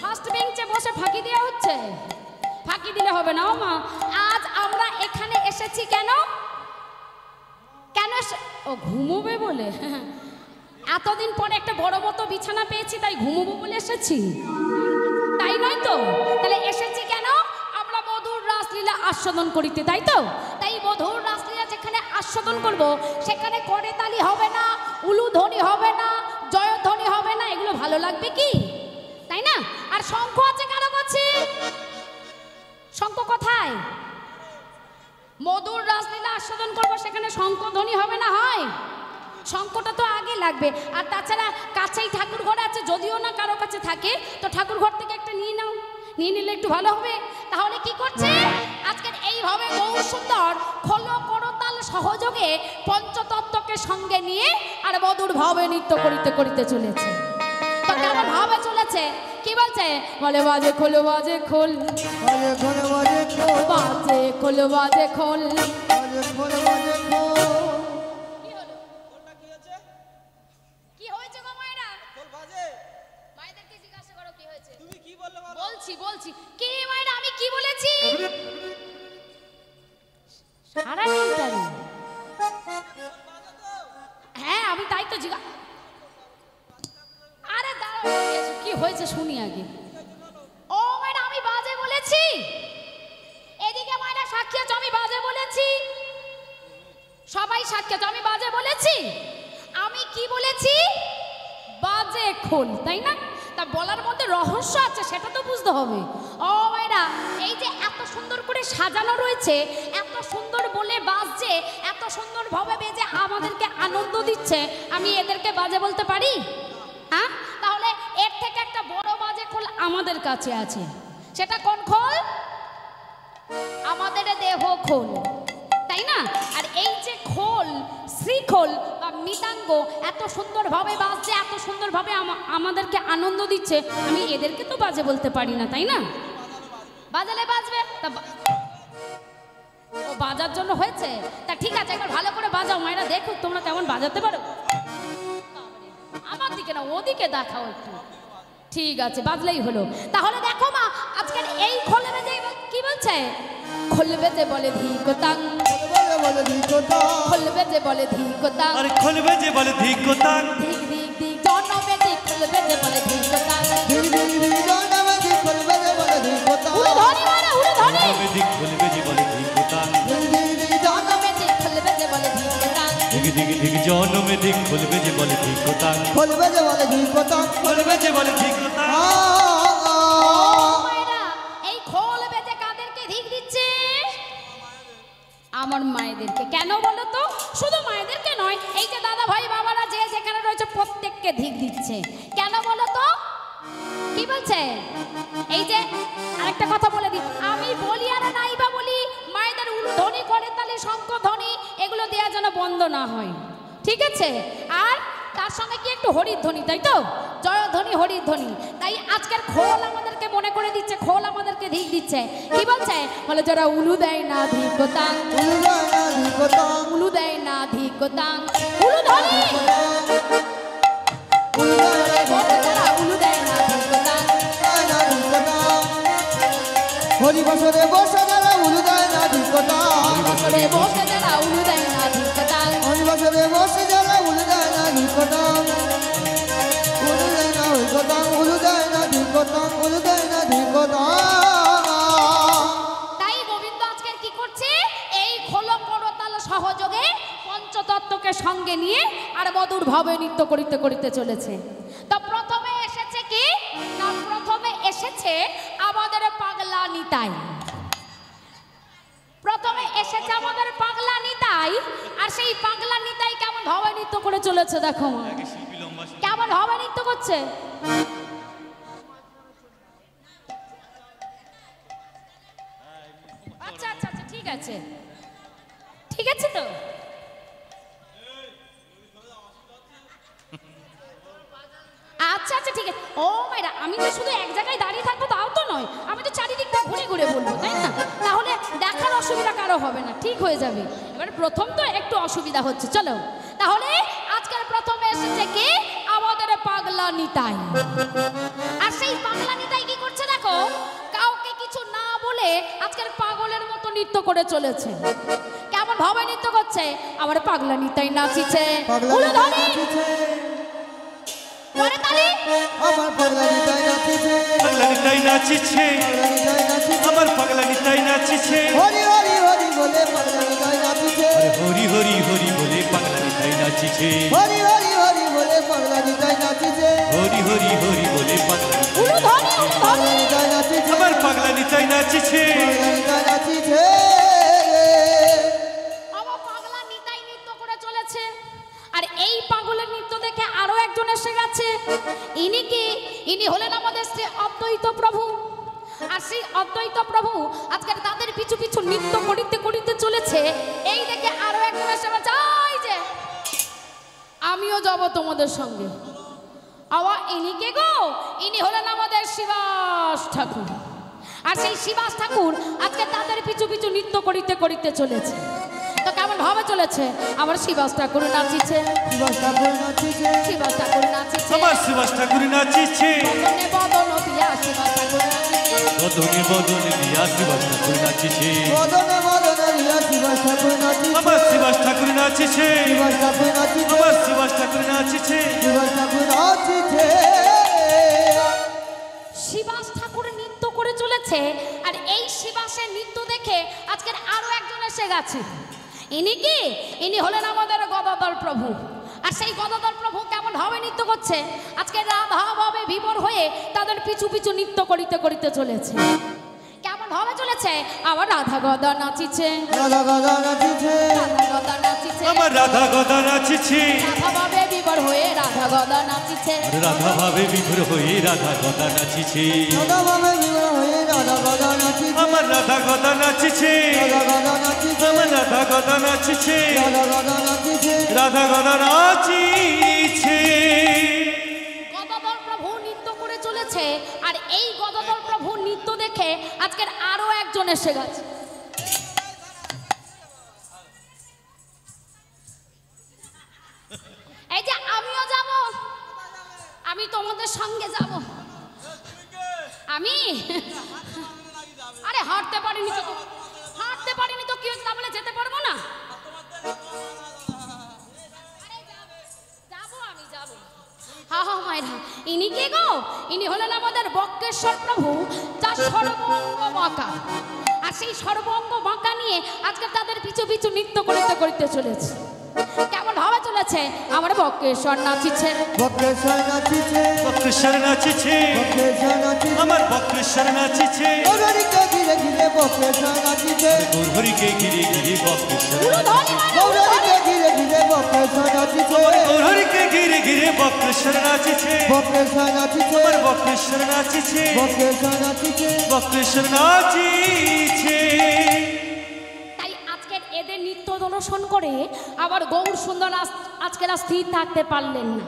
S4: ফার্স্ট বেঞ্চে বসে ফাঁকি দেওয়া হচ্ছে। ফাঁকি দিলে হবে না। ও মা, আজ আমরা এখানে এসেছি কেন? কেন? ও ঘুমোবে বলে। এতদিন পরে একটা বড় মতো বিছানা পেয়েছি, তাই ঘুমোবো বলে এসেছি, তাই নয় তো? তাহলে এসেছি কেন? আমরা মধুর রাসলীলা আস্বাদন করিতে, তাই তো? তাই মধুর রাসলীলা যেখানে আস্বাদন করব, সেখানে করে তালি হবে না, উলুধ্বনি হবে না, জয়ধ্বনি হবে না, এগুলো ভালো লাগবে কি? তাই না? আর শঙ্খ আছে কারো কাছে? শঙ্খ কোথায়? মধুর রাসলীলা আস্বাদন করবো, সেখানে শঙ্খধ্বনি হবে না হয়? শঙ্খটা তো আগে লাগবে। আর তাছাড়া কাছেই ঠাকুর ঘর আছে, যদিও না কারো কাছে থাকে তো ঠাকুর ঘর থেকে একটা নিয়ে নাও, নিয়ে নিলে একটু ভালো হবে। তাহলে কি করছে আজকের এইভাবে গৌর সুন্দর খোলো করতাল সহযোগে পঞ্চতত্ত্বকে সঙ্গে নিয়ে আর মধুর ভাবে নৃত্য করিতে করিতে চলেছে। তো কেমন ভাবে চলেছে কি বলছে? বলে বাজে খোল বাজে খোল
S2: বাজে খোল বাজে খোল
S4: বাজে খোল বাজে খোল।
S2: বাজে খোল বাজে খোল।
S4: কি হয়েছে গো মায়েরা? মায়েদেরকে জিজ্ঞাসা করো কি হয়েছে।
S5: তুমি কি বললে?
S4: বলছি বলছি। কি মায়েরা আমি কি বলেছি? সারা দিনটা রে। হ্যাঁ আমি তাই তো জিজ্ঞাসা। আরে দাঁড়াও, কি হয়েছে শুনি আগে। ও মায়েরা আমি বাজে বলেছি? এদিকে মায়েরা সাক্ষী আছো আমি বাজে বলেছি? সবাই সাক্ষী আছো আমি বাজে বলেছি? আমি কি বলেছি? বাজে খোল, তাই না? তা বলার মধ্যে রহস্য আছে, সেটা তো বুঝতে হবে। ও মায়েরা এই যে এত সুন্দর করে সাজানো রয়েছে, এত সুন্দর বলে বাজছে, এত সুন্দর ভাবে বেজে আমাদেরকে আনন্দ দিচ্ছে, আমি এদেরকে বাজে বলতে পারি? হ্যাঁ, তাহলে এর থেকে একটা বড় বাজে খোল আমাদের কাছে আছে। সেটা কোন খোল? আমাদের দেহ খোল, তাই না? আর এই যে খোল, শ্রীখোল বা মৃদাঙ্গ এত সুন্দরভাবে বাজছে, এত সুন্দরভাবে আমাদেরকে আনন্দ দিচ্ছে, আমি এদেরকে তো বাজে বলতে পারি না, তাই না? বাজালে বাজবে তা ও বাজার জন্য হয়েছে। তা ঠিক আছে, একবার ভালো করে বাজাও মায়েরা, দেখো তোমরা কেমন বাজাতে পারো। আমার দিকে না ওদিকে দেখাও একটু। ঠিক আছে, বাজলেই হলো। তাহলে দেখো মা আজকের এই খোল বেজে কি বলছে? খোল বেজে বলে ধিকতাং,
S2: বলে ধিকতাং,
S4: খোল বেজে বলে ধিকতাং,
S3: আরে খোলবে যে বলে ধিকতাং,
S4: ধিক ধিক ধিক জনমে ধিক, খোল বেজে বলে ধিকতাং,
S2: ধিক ধিক ধিক জনমে ধিক, খোল বেজে বলে ধিকতাং,
S4: উড়ে ধনি মারা উড়ে ধনি,
S3: জনমে ধিক খোলবে যে বলে ধিকতাং,
S2: ধিক ধিক ধিক
S4: জনমে ধিক, খোল বেজে বলে ধিকতাং,
S3: ধিক ধিক ধিক জনমে ধিক খোলবে যে বলে ধিকতাং,
S2: খোল বেজে বলে ধিকতাং,
S3: খোলবে যে বলে ধিকতাং।
S4: মায়েরা এই খোল বেজে কাদেরকে ধিক দিচ্ছে? আমার মায়েদেরকে। কেন বলো তো? শুধু মায়েদেরকে নয়, এই যে দাদা ভাই বাবারা যে যেখানে রয়েছে প্রত্যেককে ধিক দিচ্ছে। কেন বলো তো? কি বলছে? এই যে আরেকটা কথা বলে দিই, আমি বলি আর নাই বা বলি, মায়েদের উলুধ্বনি করে তালে শঙ্খ ধ্বনি এগুলো দেওয়া যেন বন্ধ না হয়, ঠিক আছে? আর তার সঙ্গে কি একটু হরিধ্বনি, তাই তো? জয়ধ্বনি হরিধ্বনি। তাই আজকের খোল আমাদেরকে মনে করে দিচ্ছে, খোল আমাদেরকে ধিক দিচ্ছে। কি বলছে? বলে যারা উলু দেয় না ধিকতাং,
S2: উলু দেয় না ধিকতাং,
S4: উলু দেয় না ধিকতাং, উলুধ্বনি
S2: উলু দেয় না
S4: যারা উলু দেয় না ধিকতাং,
S2: ধিকতাং, হরি বসরে বসে যারা উলু দেয় না ধিকতাং,
S4: বছরে বসে যারা উলু দেয় না ধিকতাং,
S2: হরি বসরে বসে যারা উলু দেয় না ধিকতাং, উলু দেয় না ধিকতাং, উলু দেয় না ধিকতাং, উলু দেয় না ধিকতাং।
S4: তাই গোবিন্দ আজকের কি করছে? এই খোলো করতাল সহযোগে পঞ্চতত্ত্বকে সঙ্গে নিয়ে আর মধুর ভাবে নৃত্য করিতে করিতে চলেছে। তো প্রথমে এসেছে কি না? প্রথমে এসেছে আমাদের পাগলা নিতাই। প্রথমে এসেছে আমাদের পাগলা নিতাই, আর সেই পাগলা নিতাই কেমন ভাবে নৃত্য করে চলেছে দেখো মা,
S3: শিল্পী লম্বা শিল্পী।
S4: কেমন ভাবে নৃত্য করছে। আচ্ছা আচ্ছা আচ্ছা, ঠিক আছে ঠিক আছে। তো আচ্ছা আচ্ছা ঠিক আছে। ও মাইরা, আমি তো শুধু এক জায়গায় দাঁড়িয়ে থাকবো তাও তো নয়, আমি তো চারিদিকটা ঘুরে ঘুরে বলবো, তাই না? তাহলে দেখার অসুবিধা কারো হবে না, ঠিক হয়ে যাবে। এবারে প্রথম তো একটু অসুবিধা হচ্ছে, চলো তাহলে আজকের প্রথমে এসেছে কি আমাদের পাগলা নিতাই। আর সেই পাগলা নিতাই কি করছে দেখো, কাউকে কিছু না বলে আজকের পাগলের মতো নৃত্য করে চলেছে। কেমন ভাবে নৃত্য করছে? আমার পাগলা নিতাই নাচিছে,
S2: পাগলা
S4: উলুধ্বনি,
S2: নাচিছে,
S4: করে তালি,
S2: আমার পাগলা নিতাই নাচিছে,
S3: পাগলা নিতাই নাচিছে,
S2: পাগলা নিতাই নাচিছে,
S3: আমার পাগলা নিতাই নাচিছে,
S2: হরি হরি হরি বলে পাগলা নিতাই নাচিছে,
S3: আরে হরি হরি হরি বলে পাগলা নিতাই নাচিছে,
S2: হরি হরি হরি বলে পাগলা নিতাই নাচিছে,
S3: হরি হরি হরি বলে পাগলা
S4: উলুধ্বনি,
S2: পাগলা
S4: উলুধ্বনি।
S2: নিতাই নাচিছে,
S3: আমার পাগলা নিতাই নাচিছে,
S2: পাগলা নিতাই নাচিছে।
S4: ইনি কি? ইনি হলেন আমাদের শ্রী অদ্বৈত প্রভু। আর সেই অদ্বৈত প্রভু আজকে তাদের পিছু পিছু নৃত্য করিতে করিতে চলেছে। এই দেখে আরো একজন এসে চাই যে আমিও যাব তোমাদের সঙ্গে। আবার ইনি কে গো? ইনি হলেন আমাদের শিবাস ঠাকুর। আর সেই শিবাস ঠাকুর আজকে তাদের পিছু পিছু নৃত্য করিতে করিতে চলেছে। তো কেমন ভাবে চলেছে? আমার শিবাস ঠাকুর নাচিছে,
S2: শিবাস ঠাকুর নাচিছে,
S4: শিবাস ঠাকুর নাচিছে,
S3: আমার শিবাস ঠাকুর নাচিছে,
S4: বদনে বদন দিয়া শিবাস ঠাকুর নাচিছে,
S3: বদনে বদনে দিয়া শিবাস ঠাকুর নাচিছে,
S2: বদনে বদনে দিয়া শিবাস ঠাকুর নাচিছে,
S3: আমার শিবাস ঠাকুর নাচিছে,
S2: শিবাস ঠাকুর নাচিছে,
S3: আমার শিবাস ঠাকুর নাচিছে,
S2: শিবাস ঠাকুর নাচিছে।
S4: শিবাস ঠাকুর নৃত্য করে চলেছে। আর এই শিবাসের নৃত্য দেখে আজকের আরো একজন এসে গেছে। ইনি কি? ইনি হলেন আমাদের গদাধর প্রভু। আর সেই গদাধর প্রভু কেমন ভাবে নৃত্য করছে? আজকে রাধা ভাবে বিভোর হয়ে তাদের পিছু পিছু নৃত্য করিতে করিতে চলেছে। কেমন ভাবে চলেছে? আবার রাধা গদা নাচিছে,
S2: রাধা গদা নাচিছে,
S4: রাধা গদা নাচিছে,
S3: আমার রাধা গদা নাচিছে,
S4: রাধা ভাবে বিভোর হয়ে রাধা গদা নাচিছে,
S3: রাধা ভাবে বিভোর হয়ে রাধা গদা নাচিছে,
S2: রাধা ভাবে বিবাহ হয়ে রাধা গদা নাচিছে,
S3: আমার রাধা গদা নাচিছে,
S2: রাধা গদা নাচিছে,
S3: আমার রাধা গদা নাচিছে,
S2: রাধা গদা নাচিছে,
S3: রাধা গদা নাচিছে।
S4: গদাধর প্রভু নৃত্য করে চলেছে। আর এই গদাধর প্রভু নৃত্য দেখে আজকের আরো একজন এসে গেছে। এই যে আমিও যাব, আমি তোমাদের সঙ্গে যাব। আমি আরে হাঁটতে পারিনি তো, হাঁটতে পারিনি তো কি হচ্ছে? তা বলে যেতে পারবো না? আরে যাবো, আমি যাবো। হা হা মায়েরা, ইনি কে গো? ইনি হলেন আমাদের বক্রেশ্বর প্রভু, যার সর্বঙ্গ বাঁকা। আর সেই সর্বঙ্গ বাঁকা নিয়ে আজকে তাদের পিছু পিছু নৃত্য করিতে করিতে চলেছে। কেমন ভাবে চলেছে? আমার বক্রেশ্বর নাচিছে,
S2: বক্রেশ্বর নাচিছে,
S3: বক্রেশ্বর নাচিছে,
S2: বক্রেশ্বর নাচিছে,
S3: আমার বক্রেশ্বর নাচিছে,
S2: গৌরীকে ঘিরে ঘিরে বক্রেশ্বর নাচিছে,
S3: গৌরহরিকে ঘিরে ঘিরে বক্রেশ্বর,
S4: উলুধ্বনি মানে
S2: গৌরীকে ঘিরে ঘিরে বক্রেশ্বর নাচিছে,
S3: গৌরহরিকে ঘিরে ঘিরে বক্রেশ্বর নাচিছে,
S2: বক্রেশ্বর নাচিছে,
S3: আমার বক্রেশ্বর নাচিছে,
S2: বক্রেশ্বর নাচিছে।
S3: বক্রেশ্বর নাচিছে।
S4: তাই আজকের এদের নৃত্য দর্শন করে আবার গৌর সুন্দর আজকের আর স্থির থাকতে পারলেন না।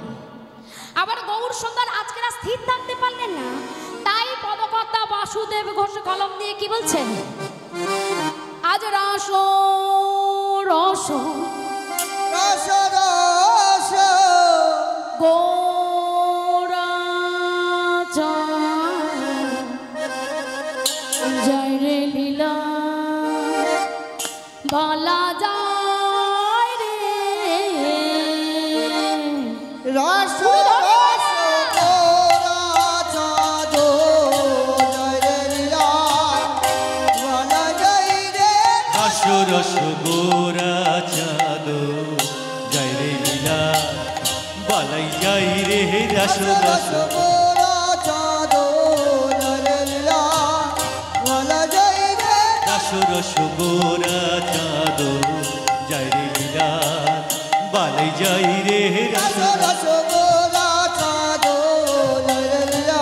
S4: আবার গৌর সুন্দর আজকের আর স্থির থাকতে পারলেন না। তাই পদকর্তা বাসুদেব ঘোষ কলম দিয়ে কি বলছেন? আজ রস রস
S2: রস রস
S4: গৌরা জয় রে লীলা বলা যায় রে
S2: রস রস গোরা চাঁদো জয় রে লীলা বলা যায় রে।
S3: রস রস গোরা চাঁদো জয় রে লীলা বালাই যাই রে রস রস
S2: গোরা চাঁদো জয় রে লীলা বলা যায় রে।
S3: রস রস গোরা চাঁদো জয় রে লীলা বালাই যাই রে রস
S2: রস গোরা চাঁদো জয় রে লীলা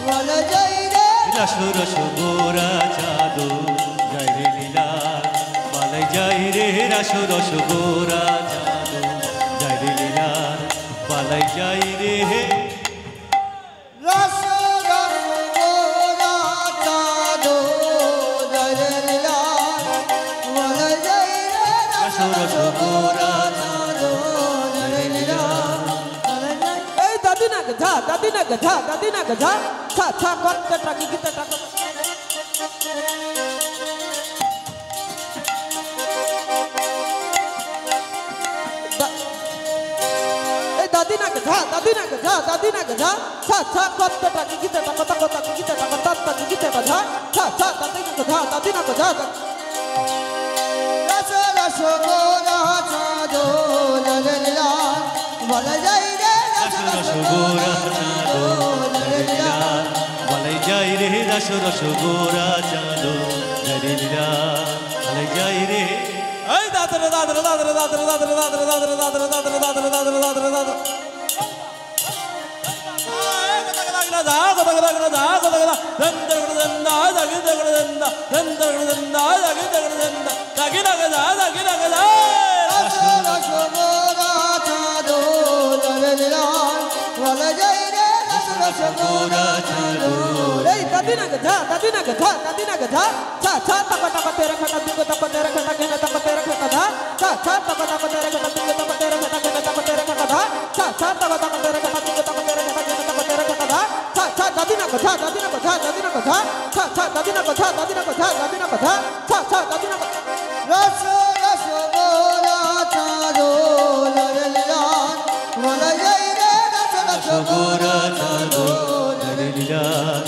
S2: বলা যায় রে।
S3: রস রস গোরা চাঁদো জয় রে লীলা বালাই যাই রে রস রস গোরা চাঁদো জয় রে লীলা বালাই যাই রে
S2: রস রস গোরা চাঁদো জয় রে লীলা বলা যায় রে।
S3: রস রস গোরা
S2: চাঁদো জয় রে লীলা বলা যায় রে।
S5: এই দাদি না গঝা দাদি না গঝা দাদি না গঝা ছা ছা করতে টাকি গিতে টাকা এই দাদি না গঝা দাদি না গঝা দাদি না গঝা ছা ছা করতে টাকি গিতে টাকা টাকা টাকি গিতে টাকা টাকা গিতে গঝা ছা ছা দাদি না গঝা দাদি না গঝা
S2: রস রস গোরা চাঁদো জয় রে লীলা বলা যায় রে।
S3: রস রস গোরা চাঁদো জয় রে লীলা বালাই যাই রে রস রস গোরা চাঁদো জয় রে লীলা বালাই যাই রে
S5: এই দাদরে দাদরে দাদরে দাদরে দাদরে দাদরে দাদরে দাদরে দাদরে দাদরে দাদরে দাদরে Hey, tadi nak kejar, cha cha takut takut terek kata tunggu takut terek kata kena takut terek kata, cha cha takut takut terek kata tunggu takut terek kata kena takut terek kata, cha cha takut takut terek kata tunggu takut terek kata kena takut terek kata, cha cha tadi nak kejar, cha cha tadi nak kejar, cha cha tadi nak
S2: Rasa rasa bola chado lalalilan wala jaire rasa rasa bola chado lalalilan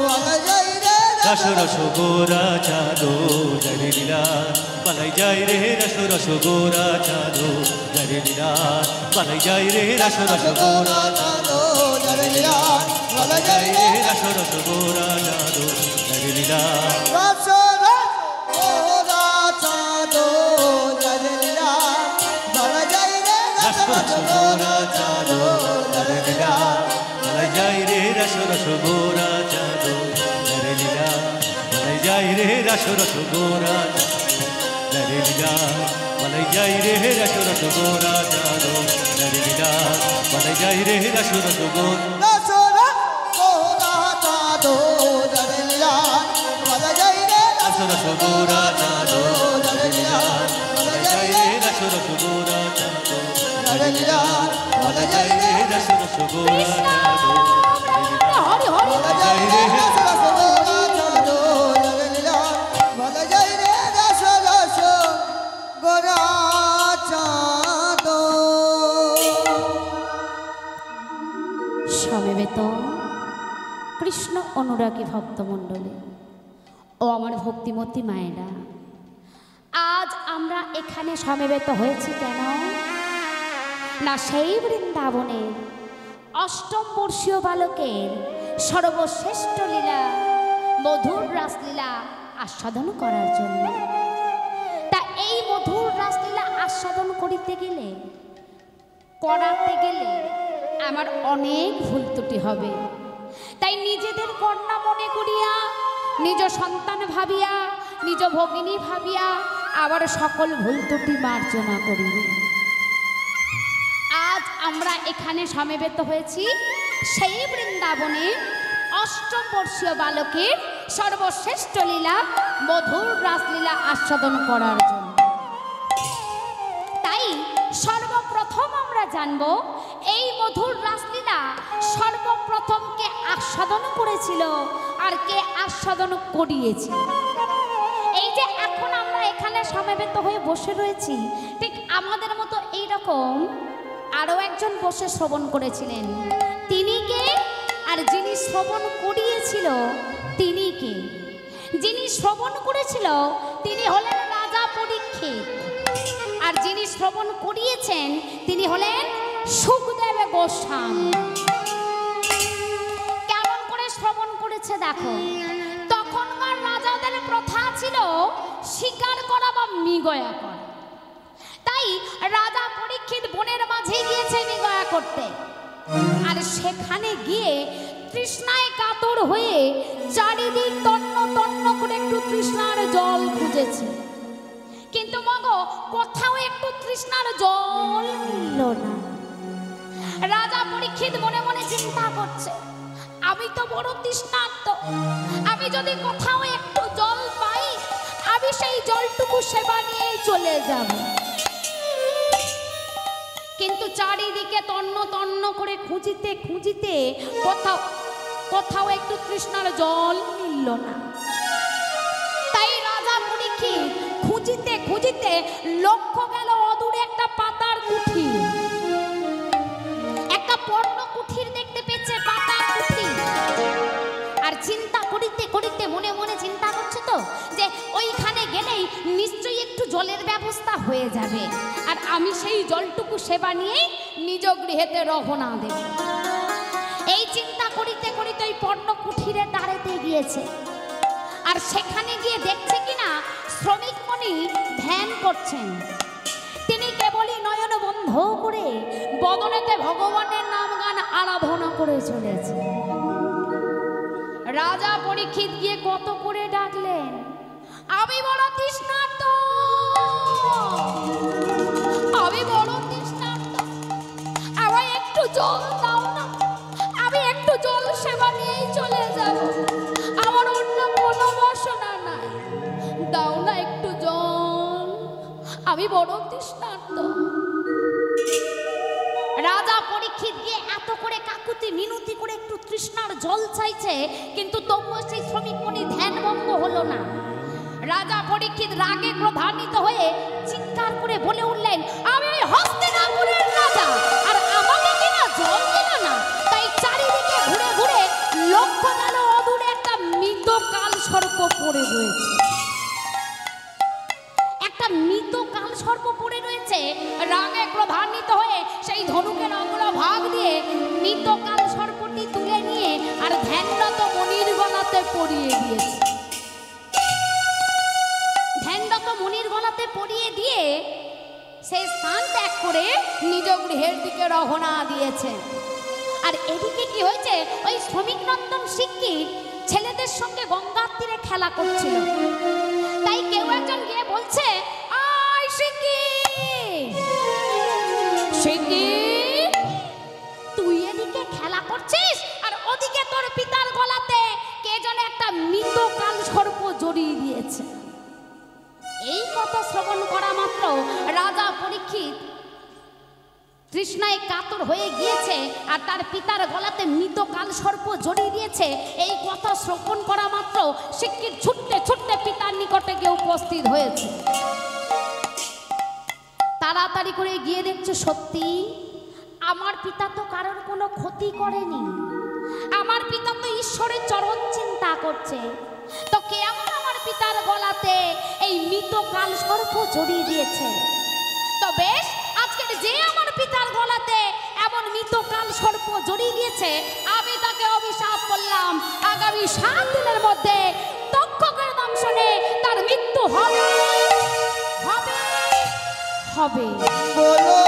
S3: wala jaire রসগোরা চাঁদো জরিলা বালাই যাই রে রসগোরা চাঁদো জরিলা বালাই যাই রে রসগোরা চাঁদো জরিলা বালাই যাই রে রসগোরা চাঁদো জরিলা রসগোরা চাঁদো জরিলা বালাই যাই রে রসগোরা চাঁদো জরিলা যাই রে রসগোরা জরিলা বালাই যাই রে রসগোরা চাঁদো জরিলা বালাই যাই রে রসগোরা রসগোরা চাঁদো জরিলা বালাই যাই রে রসগোরা চাঁদো জরিলা বালাই যাই রে রসগোরা চাঁদো
S4: হরি হরি
S3: যাই রে
S4: সমবেত কৃষ্ণ অনুরাগী ভক্তমণ্ডলী ও আমার ভক্তিমতী মায়েরা, আজ আমরা এখানে সমবেত হয়েছি কেন না, সেই বৃন্দাবনের অষ্টম বর্ষীয় বালকের সর্বশ্রেষ্ঠ লীলা মধুর রাসলীলা আস্বাদন করার জন্য। তা এই মধুর রাসলীলা আস্বাদন করাতে গেলে আমার অনেক ভুল ত্রুটি হবে। তাই নিজেদের কন্যা মনে করিয়া, নিজ সন্তান ভাবিয়া, নিজ ভগিনী ভাবিয়া আবার সকল ভুল ত্রুটি মার্জনা করিবে। আজ আমরা এখানে সমবেত হয়েছি সেই বৃন্দাবনে অষ্টম বর্ষীয় বালকের সর্বশ্রেষ্ঠ লীলা মধুর রাসলীলা আস্বাদন করার জন্য। তাই সর্বপ্রথম আমরা জানব এই মধুর রাসলীলা সর্বপ্রথম কে আস্বাদন করেছিল আর কে আস্বাদন করিয়েছিল। এই যে এখন আমরা এখানে সমবেত হয়ে বসে রয়েছি, ঠিক আমাদের মতো এইরকম আরও একজন বসে শ্রবণ করেছিলেন। তিনি কে? আর যিনি শ্রবণ করিয়েছিল তিনি কে? যিনি শ্রবণ করেছিল তিনি হলেন রাজা পরীক্ষিত, আর যিনি শ্রবণ করিয়েছেন তিনি হলেন সুখদেব গোস্বামী। কেমন করে শ্রবণ করেছে দেখো। তখনকার রাজাদের প্রথা ছিল শিকার করা বা মৃগয়া করা। তাই রাজা পরীক্ষিত বনের মাঝে গিয়েছে মৃগয়া করতে, আর সেখানে গিয়ে তৃষ্ণায় কাতর হয়ে চারিদিক তন্ন তন্ন করে একটু তৃষ্ণার জল খুঁজেছে, কিন্তু মগো কোথাও একটু তৃষ্ণার জল মিলল না। রাজা পরীক্ষিত মনে মনে চিন্তা করছে, আমি তো বড় তৃষ্ণার্ত, আমি যদি কোথাও একটু জল পাই আমি সেই জলটুকু সেবা নিয়েই চলে যাব। কিন্তু চারিদিকে তন্ন তন্ন করে খুঁজিতে খুঁজিতে কোথাও কোথাও একটু তৃষ্ণার জল মিলল না। তাই রাজা পরীক্ষিত খুঁজিতে খুঁজিতে লক্ষ্য গেল অদূরে একটা পাতার কুঠির, একটা পর্ণ কুঠির দেখতে পেয়েছে, পাতার কুঠির। আর চিন্তা করিতে করিতে মনে মনে চিন্তা করছে তো যে ওইখানে গেলেই নিশ্চয়ই একটু জলের ব্যবস্থা হয়ে যাবে, আর আমি সেই জলটুকু সেবা নিয়েই নিজ গৃহেতে রওনা দেব। এই চিন্তা করিতে করিতে ওই পর্ণ কুঠিরের দ্বারেতে গিয়েছে, আর সেখানে গিয়ে দেখছে কিনা শ্রমিক মণি ধ্যান করছেন। তিনি কেবলই নয়ন বন্ধ করে বদনেতে ভগবানের নাম গান আরাধনা করে চলেছে। রাজা পরীক্ষিত গিয়ে কত করে ডাকলেন, আমি বড় তৃষ্ণার্ত, আমি বড় তৃষ্ণার্ত, আমায় একটু জল দাও না, আমি একটু জল সেবা নিয়েই চলে যাব, আমার অন্য কোনো বাসনা নাই, দাও না একটু জল, আমি বড় তৃষ্ণার্ত। রাজা পরীক্ষিত গিয়ে এত করে কাকুতি মিনতি করে একটু তৃষ্ণার জল চাইছে, কিন্তু তবুও সেই শ্রমিক মণি ধ্যানভঙ্গ হলো না। রাজা পরীক্ষিত রাগে ক্রোধান্বিত হয়ে চিৎকার করে বলে উঠলেন, আমি হস্তিনাপুরের রাজা, আর আমাকে কিনা জল দিল না। তাই চারিদিকে ঘুরে ঘুরে লক্ষ্য গেল অদূরে একটা মৃত কাল সর্প পড়ে রয়েছে, একটা মৃত কাল সর্প পড়ে রয়েছে। রাগে ক্রোধান্বিত হয়ে সেই ধনুকের অগ্রভাগ দিয়ে মৃত কাল সর্পটি তুলে নিয়ে আর ধ্যানরত মণির গলাতে পরিয়ে দিয়েছে। ধ্যানরত মণির গলাতে পরিয়ে দিয়ে সেই স্থান ত্যাগ করে নিজ গৃহের দিকে রওনা দিয়েছে। আর এদিকে কি হয়েছে, ওই শ্রমিক নন্দন শিক্ষিত ছেলেদের সঙ্গে গঙ্গার তীরে খেলা করছিল। তাই কেউ একজন গিয়ে বলছে, আয় শিক্ষিত, শিক্ষিত, তুই এদিকে খেলা করছিস আর ওদিকে তোর পিতার গলাতে কে যেন একটা মৃত কাল সর্প জড়িয়ে দিয়েছে। এই কথা শ্রবণ করা মাত্র রাজা পরীক্ষিত তৃষ্ণায় কাতর হয়ে গিয়েছে, আর তার পিতার গলাতে মৃত কাল সর্প জড়িয়ে দিয়েছে। এই কথা শ্রবণ করা মাত্র শিক্ষিত ছুটতে ছুটতে পিতার নিকটে গিয়ে উপস্থিত হয়েছে। তাড়াতাড়ি করে গিয়ে দেখছে, সত্যি আমার পিতা তো কারোর কোনো ক্ষতি করেনি, আমার পিতা তো ঈশ্বরের চরণ চিন্তা করছে, তো কেমন আমার পিতার গলাতে এই মৃত কাল সর্প জড়িয়ে দিয়েছে। তো বেশ, আজকের যে আমার পিতার গলাতে এমন মৃত কাল সর্প জড়িয়ে দিয়েছে, আমি তাকে অভিশাপ করলাম, আগামী 7 দিনের মধ্যে তক্ষকের দংশনে তার মৃত্যু হবে হবে হবে।
S2: বলো না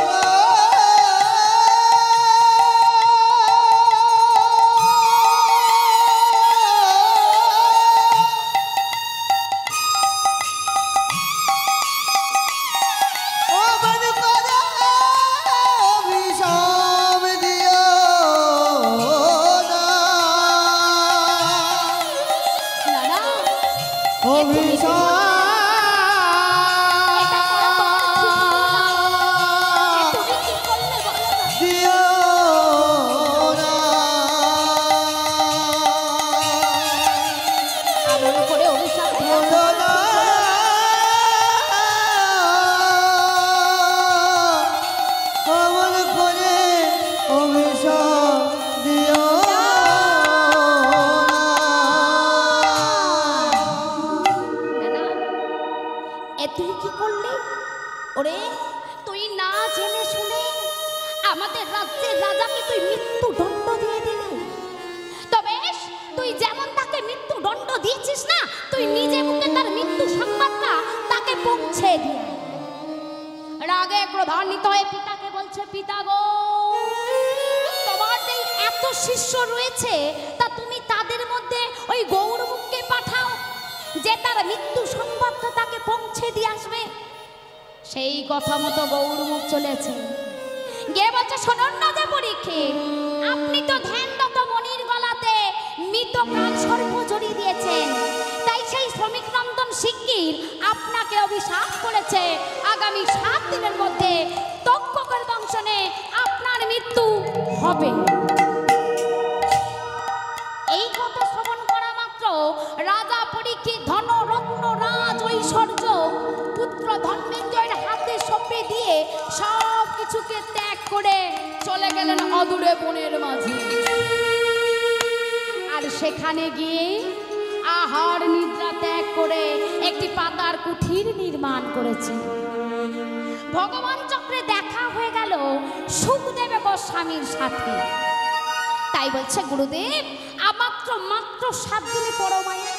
S4: তুই কি করলি? ওরে, তুই না জেনে শুনে আমাদের রাজ্যের রাজাকে তুই মৃত্যুদণ্ড দিয়ে দিলি। তবে তুই যেমন তাকে মৃত্যুদণ্ড দিয়েছিস না, তুই নিজে মুখে তার মৃত্যু সংবাদটা তাকে পৌঁছে দিয়ে। রাগে ক্রোধান্বিত হয়ে পিতাকে বলছে, পিতা গো, তোমার যে এত শিষ্য রয়েছে, তা তুমি তাদের মধ্যে ওই গৌরমুখকে পাঠাও, যে তার মৃত্যু সংবাদটা তাকে পৌঁছে দিয়ে আসবে। সেই কথা মতো গৌরমুখ চলেছে, গিয়ে বলছে, শোনুন না যে পরীক্ষিত, আপনি তো ধ্যানরত মণির গলাতে মৃত কাল সর্প জড়িয়ে দিয়েছেন, তাই সেই শ্রমিক নন্দন শিগগির আপনাকে অভিশাপ করেছে, আগামী 7 দিনের মধ্যে তক্ষকের দংশনে আপনার মৃত্যু হবে। দিয়ে সব কিছুকে ত্যাগ করে চলে গেলেন অদূরে বনের মাঝে। আর সেখানে গিয়ে আহার নিদ্রা ত্যাগ করে একটি পাতার কুঠির নির্মাণ করেছে। ভগবান চক্রে দেখা হয়ে গেল সুখদেব গোস্বামীর সাথে। তাই বলছে গুরুদেব মাত্র 7 দিনই পরমায়া,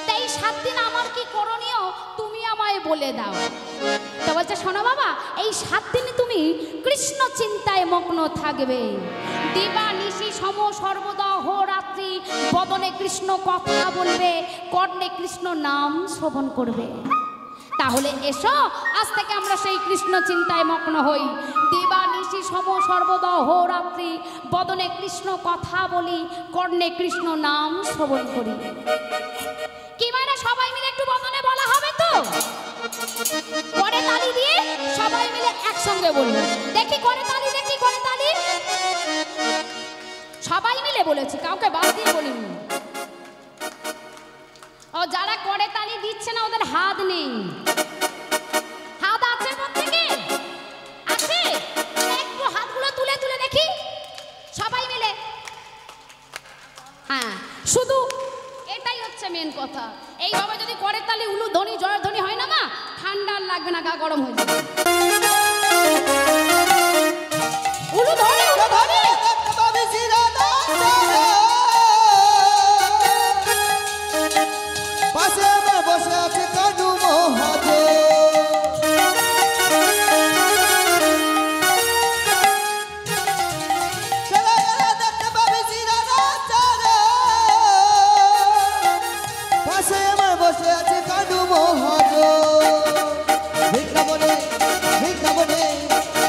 S4: তাই 7 দিন আমার কি করণীয় তুমি আমায় বলে দাও। তো বলছে শোনো বাবা, এই 7 দিনে তুমি কৃষ্ণ চিন্তায় মগ্ন থাকবে। দিবা নিশি সম সর্বদা অহোরাত্রি বদনে কৃষ্ণ কথা বলবে, কর্ণে কৃষ্ণ নাম শ্রবণ করবে। তাহলে এসো আজ থেকে আমরা সেই কৃষ্ণ চিন্তায় মগ্ন হই। দিবা নিশি সম সর্বদা অহোরাত্রি বদনে কৃষ্ণ কথা বলি, কর্ণে কৃষ্ণ নাম শ্রবণ করি। কি মানে সবাই মিলে একটু বদনে বলা হবে তো? করে তালি দিয়ে সবাই মিলে একসঙ্গে বলবো। দেখি করে তালি, দেখি করে তালি। সবাই মিলে বলেছি, কাউকে বাদ দিয়ে বলিনি। ও যারা করে তালি দিচ্ছে না ওদের হাত নেই। হাত আছে প্রত্যেকে? আছে? একটু হাতগুলো তুলে তুলে দেখি সবাই মিলে। হ্যাঁ, শুধু এটাই হচ্ছে মেন কথা। এইভাবে যদি করে তালি উলু ধ্বনি জয়ধ্বনি হয় না মা, ঠান্ডা লাগবে না, গা গরম হয়ে যাবে। উলু ধ্বনি, উলু ধ্বনি।
S2: পাশে আমার বসে আছে কানু মহাদেব। পাশে আমার বসে আছে কানু মহাদেব। বৃন্দাবনে বৃন্দাবনে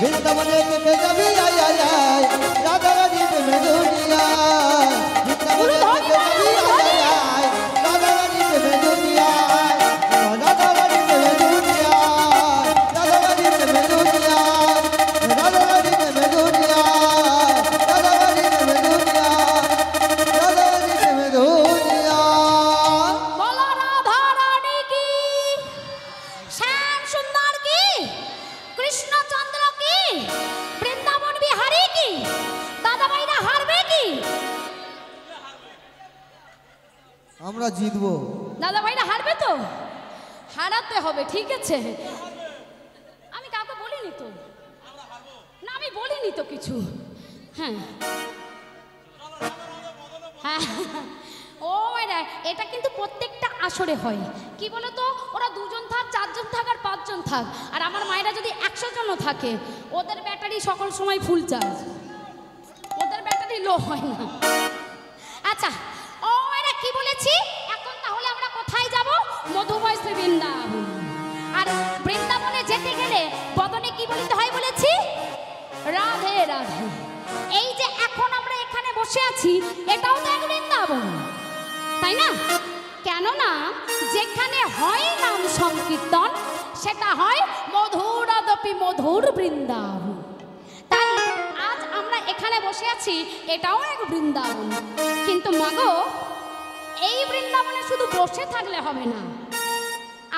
S2: বৃন্দাবনে কেটে যাবি আয় আয় আয়, রাধা রাধি প্রেমে দুনিয়ায়। বৃন্দাবনে কেটে যাবি আয় আয় আয়, রাধা রাধি প্রেমে দুনিয়ায়। রাধা রাধি প্রেমে দুনিয়ায়, রাধা রাধি প্রেমে দুনিয়ায়, রাধা রাধি প্রেমে দুনিয়ায়, রাধা রাধি প্রেমে দুনিয়ায়, রাধা রাধি প্রেমে দুনিয়ায়।
S4: বলো রাধা রানী কি, শ্যাম সুন্দর কি, কৃষ্ণচন্দ্র কি, বৃন্দাবন বিহারী কি, দাদা ভাইরা হারবে কি?
S2: আমরা জিতবো।
S4: দাদা ভাইরা হারবে তো? হারাতে হবে, ঠিক আছে। আমি কাউকে বলিনি তো, না আমি বলিনি তো কিছু। হ্যাঁ হ্যাঁ, ও এটা কিন্তু প্রত্যেকটা আসরে হয়। কি বলতো, ওরা 2 জন থাক, 4 জন থাক আর 5 জন থাক, আর আমার মায়েরা যদি 100 জনও থাকে, ওদের ব্যাটারি সকল সময় ফুল চার্জ, ওদের ব্যাটারি লো হয় না। আচ্ছা ও এরা কি বলেছি, এখন তাহলে আমরা কোথায় যাব? মধুময় শ্রী বৃন্দাবন। আর বৃন্দাবনে যেতে গেলে বদনে কি বলতে হয় বলেছি? রাধে রাধে। এই যে এখন আমরা এখানে বসে আছি, এটাও তো এক বৃন্দাবন, তাই না? কেননা যেখানে হয় নাম সংকীর্তন সেটা হয় মধুরাদপি মধুর বৃন্দাবন। তাই আজ আমরা এখানে বসে আছি, এটাও এক বৃন্দাবন। কিন্তু মাগো, এই বৃন্দাবনে শুধু বসে থাকলে হবে না,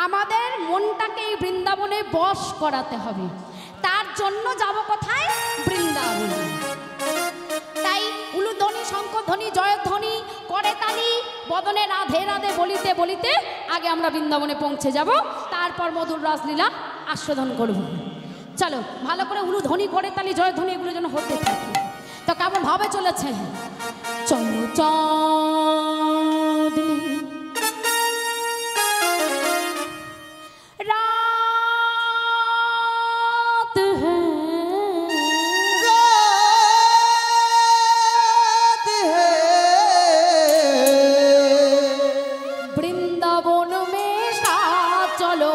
S4: আমাদের মনটাকে এই বৃন্দাবনে বশ করাতে হবে। তার জন্য যাব কোথায়? বৃন্দাবন। তাই উলুধ্বনি, শঙ্খধ্বনি, জয়ধ্বনি, করে তালি, বদনে রাধে রাধে বলিতে বলিতে আগে আমরা বৃন্দাবনে পৌঁছে যাব, তারপর মধুর রাসলীলা আস্বাদন করব। চলো ভালো করে উলুধ্বনি, করে তালি, জয়ধ্বনি এগুলো যেন হতে থাকে। তো কেমন ভাবে চলেছে? চলো চাঁদ রাত বৃন্দাবন মে সাথ চলো।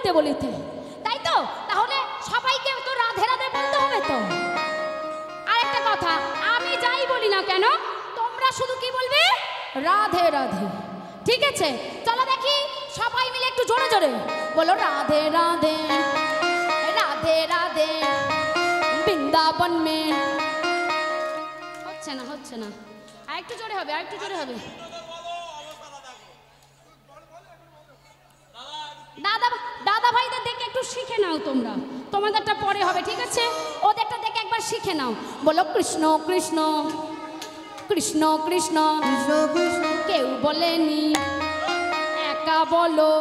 S4: বলিতে বলিতে, তাই তো? তাহলে সবাইকে তো রাধে রাধে বলতে হবে তো। আরেকটা কথা, আমি যাই বলি না কেন তোমরা শুধু কি বলবে? রাধে রাধে। ঠিক আছে, চলো দেখি সবাই মিলে একটু জোরে জোরে বলো রাধে রাধে রাধে রাধে বৃন্দাবন মে। হচ্ছে না হচ্ছে না, আর একটু জোরে হবে, আর একটু জোরে হবে। দাদা দাদা ভাইদের দেখে একটু শিখে নাও তোমরা, তোমাদেরটা পরে হবে, ঠিক আছে? ওদেরটা দেখে একবার শিখে নাও। বলো কৃষ্ণ কৃষ্ণ কৃষ্ণ কৃষ্ণ
S2: কৃষ্ণ কৃষ্ণ
S4: কেউ বলেনি, একা বলো।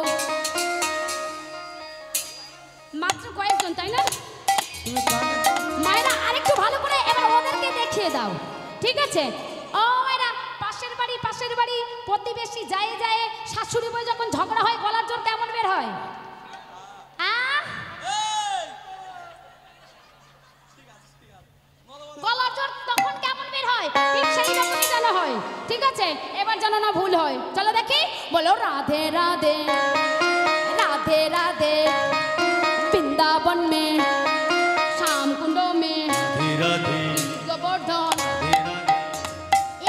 S4: মাত্র কয়েকজন, তাই না? মায়েরা আরেকটু ভালো করে এবার ওদেরকে দেখিয়ে দাও, ঠিক আছে? ও মায়েরা, পাশের বাড়ি প্রতিবেশী যায় যায় শাশুড়ি বই যখন ঝগড়া হয় গলার জোর কেমন বের হয়? গলার জোর তখন কেমন বের হয়? ঠিক সেই রকমই যেন হয়, ঠিক আছে? এবার যেন না ভুল হয়। চলো দেখি, বলো রাধে রাধে রাধে রাধে বৃন্দাবন মে শ্যাম কুণ্ড মে
S3: রাধে
S4: গোবর্ধন।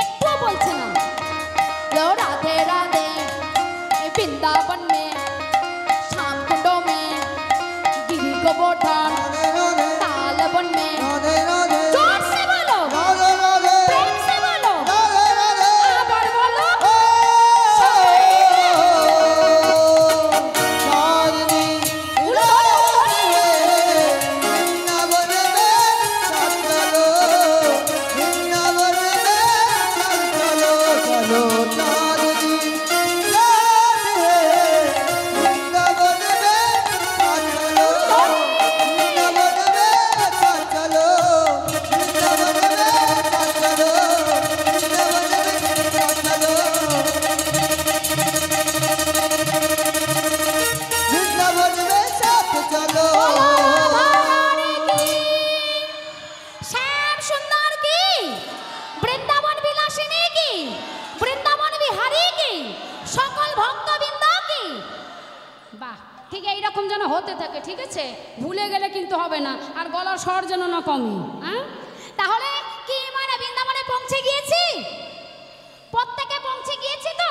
S4: একটু বলছে না, বলো রাধে রাধে বৃন্দাবন মে শ্যাম কুণ্ড মে গিরি গোবর্ধন তালবন মে।
S2: রাধে রাধে
S4: जोर से बोलो,
S2: রাধে রাধে
S4: प्रेम से बोलो,
S2: রাধে রাধে
S4: আবার বলো।
S2: চাঁদনি উড়ালো রে বৃন্দাবন মে চল চলো বৃন্দাবন মে চল চলো চলো চাঁদনি রে বৃন্দাবন মে চল চলো বৃন্দাবন মে চল চলো বৃন্দাবন মে চল চলো বৃন্দাবন মে চল চলো বৃন্দাবন মে সাথ চলো
S4: শ্যাম সুন্দর কি, বৃন্দাবন বিলাসিনী কি, বৃন্দাবন বিহারী কি, সকল ভক্তবৃন্দ কি। বাহ, ঠিক এইরকম যেন হতে থাকে, ঠিক আছে? ভুলে গেলে কিন্তু হবে না, আর গলার স্বর যেন না কমে। হ্যাঁ, তাহলে কি মানে বৃন্দাবনে পৌঁছে গিয়েছি? প্রত্যেকে পৌঁছে গিয়েছি তো?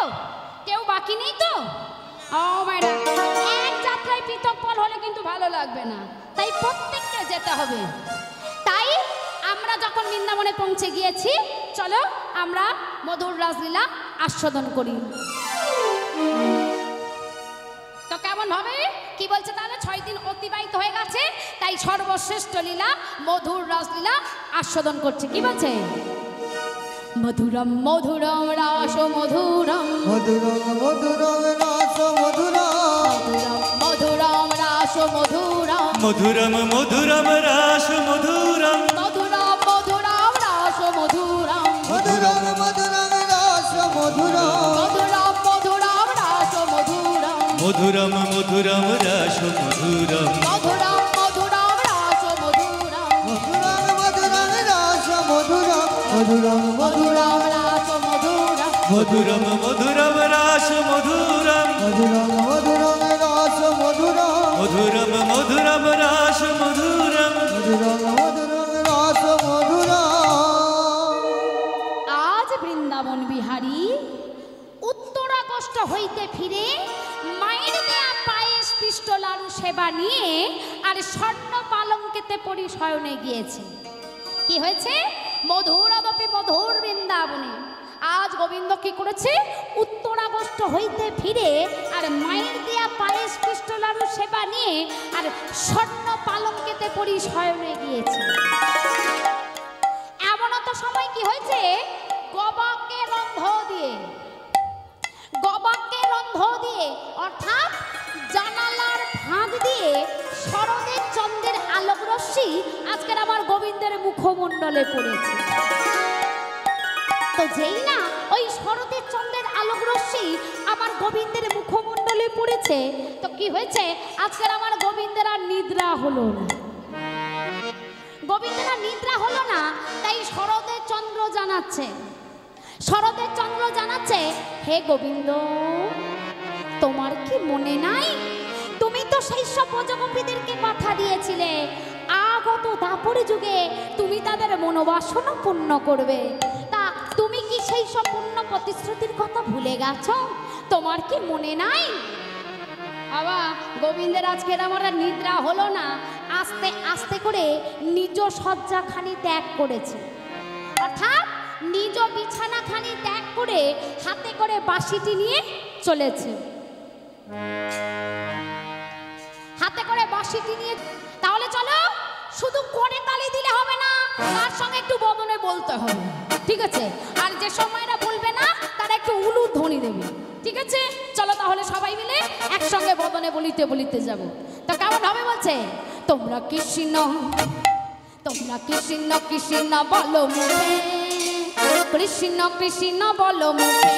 S4: কেউ বাকি নেই তো? ও মাইরা, এক যাত্রায় পৃথক ফল হলে কিন্তু ভালো লাগবে না, তাই প্রত্যেককে যেতে হবে। তাই আমরা যখন বৃন্দাবনে পৌঁছে গিয়েছি, চলো আমরা মধুর রাসলীলা আস্বাদন করি। তো কেমন হবে কি বলছে তাহলে? 6 দিন অতিবাহিত হয়ে গেছে, তাই সর্বশ্রেষ্ঠ লীলা মধুর রাসলীলা আস্বাদন করছে। কি বলছে? মধুরম মধুরম রাস মধুরম
S2: মধুরম মধুরম রাস মধুরম
S4: মধুরম রাস মধুরম
S3: মধুরম মধুরম রাস মধুরম
S4: মধুরম মধুরম রাস মধুরম
S2: মধুরম মধুরম রাস মধুরম
S4: মধুরম মধুরম রাস মধুরম
S3: মধুরম মধুরম রাস মধুরম
S4: মধুরম মধুরম রাস মধুরম
S2: মধুরম মধুরম রাস মধুরম মধুরম
S4: মধুরম রাস মধুরম
S3: মধুরম মধুরম রাস মধুরম
S2: মধুরম মধুরম রাস মধুরম
S3: মধুরম মধুরম রাস মধুরম
S2: মধুরম মধুরম রাস মধুরম।
S4: আজ বৃন্দাবন বিহারী উত্তরাগস্ত হইতে ফিরে মায়ের দেয়া পায়েস পিষ্ট লাড়ু সেবা নিয়ে আর স্বর্ণ পালঙ্কেতে পরিশয়নে গিয়েছে। কি হয়েছে? মধুর আদপে মধুর বৃন্দাবনে আজ গোবিন্দ কি করেছে? উত্তরাগস্ত হইতে ফিরে আর মায়ের দেয়া পায়েস পিষ্ট লাড়ু সেবা নিয়ে আর স্বর্ণ পালঙ্কেতে পরিশয়নে গিয়েছে। এমন তো সময় কি হয়েছে? গবাকে রন্ধ দিয়ে অর্থাৎ জানালার ফাঁক দিয়ে শরতের চন্দ্রের আলোক রশ্মি আজকের আমার গোবিন্দের মুখমণ্ডলে পড়েছে। তো যেই না ওই শরতের চন্দ্রের আলোক রশ্মি আমার গোবিন্দের মুখমণ্ডলে পড়েছে, তো কি হয়েছে? আজকের আমার গোবিন্দের আর নিদ্রা হলো না। গোবিন্দের আর নিদ্রা হলো না, তাই শরতের চন্দ্র জানাচ্ছে, শরতের চন্দ্র জানাচ্ছে, হে গোবিন্দ, তোমার কি মনে নাই? তুমি তো সেই সব ব্রজগোপীদেরকে কথা দিয়েছিলে আগত দাপর যুগে তুমি তাদের মনোবাসনা পূর্ণ করবে। তা তুমি কি সেই সব পূর্ণ প্রতিশ্রুতির কথা ভুলে গেছো? তোমার কি মনে নাই? বাবা গোবিন্দের আজকের আমার আর নিদ্রা হলো না, আস্তে আস্তে করে নিজ শয্যাখানি ত্যাগ করেছে, অর্থাৎ নিজ বিছানাখানি ত্যাগ করে হাতে করে বাঁশিটি নিয়ে চলেছে, হাতে করে বাঁশিটি নিয়ে। তাহলে চলো, শুধু করে তালি দিলে হবে না, তার সঙ্গে একটু বদনে বলতে হবে, ঠিক আছে? আর যে সময়টা বলবে না তারা একটু উলু ধ্বনি দেবে, ঠিক আছে? চলো তাহলে সবাই মিলে একসঙ্গে বদনে বলিতে বলিতে যাব। তো কেমন হবে বলছে, তোমরা কৃষ্ণ তোমরা কৃষ্ণ কৃষ্ণ বলো মুখে, কৃষ্ণ কৃষ্ণ বলো মুখে।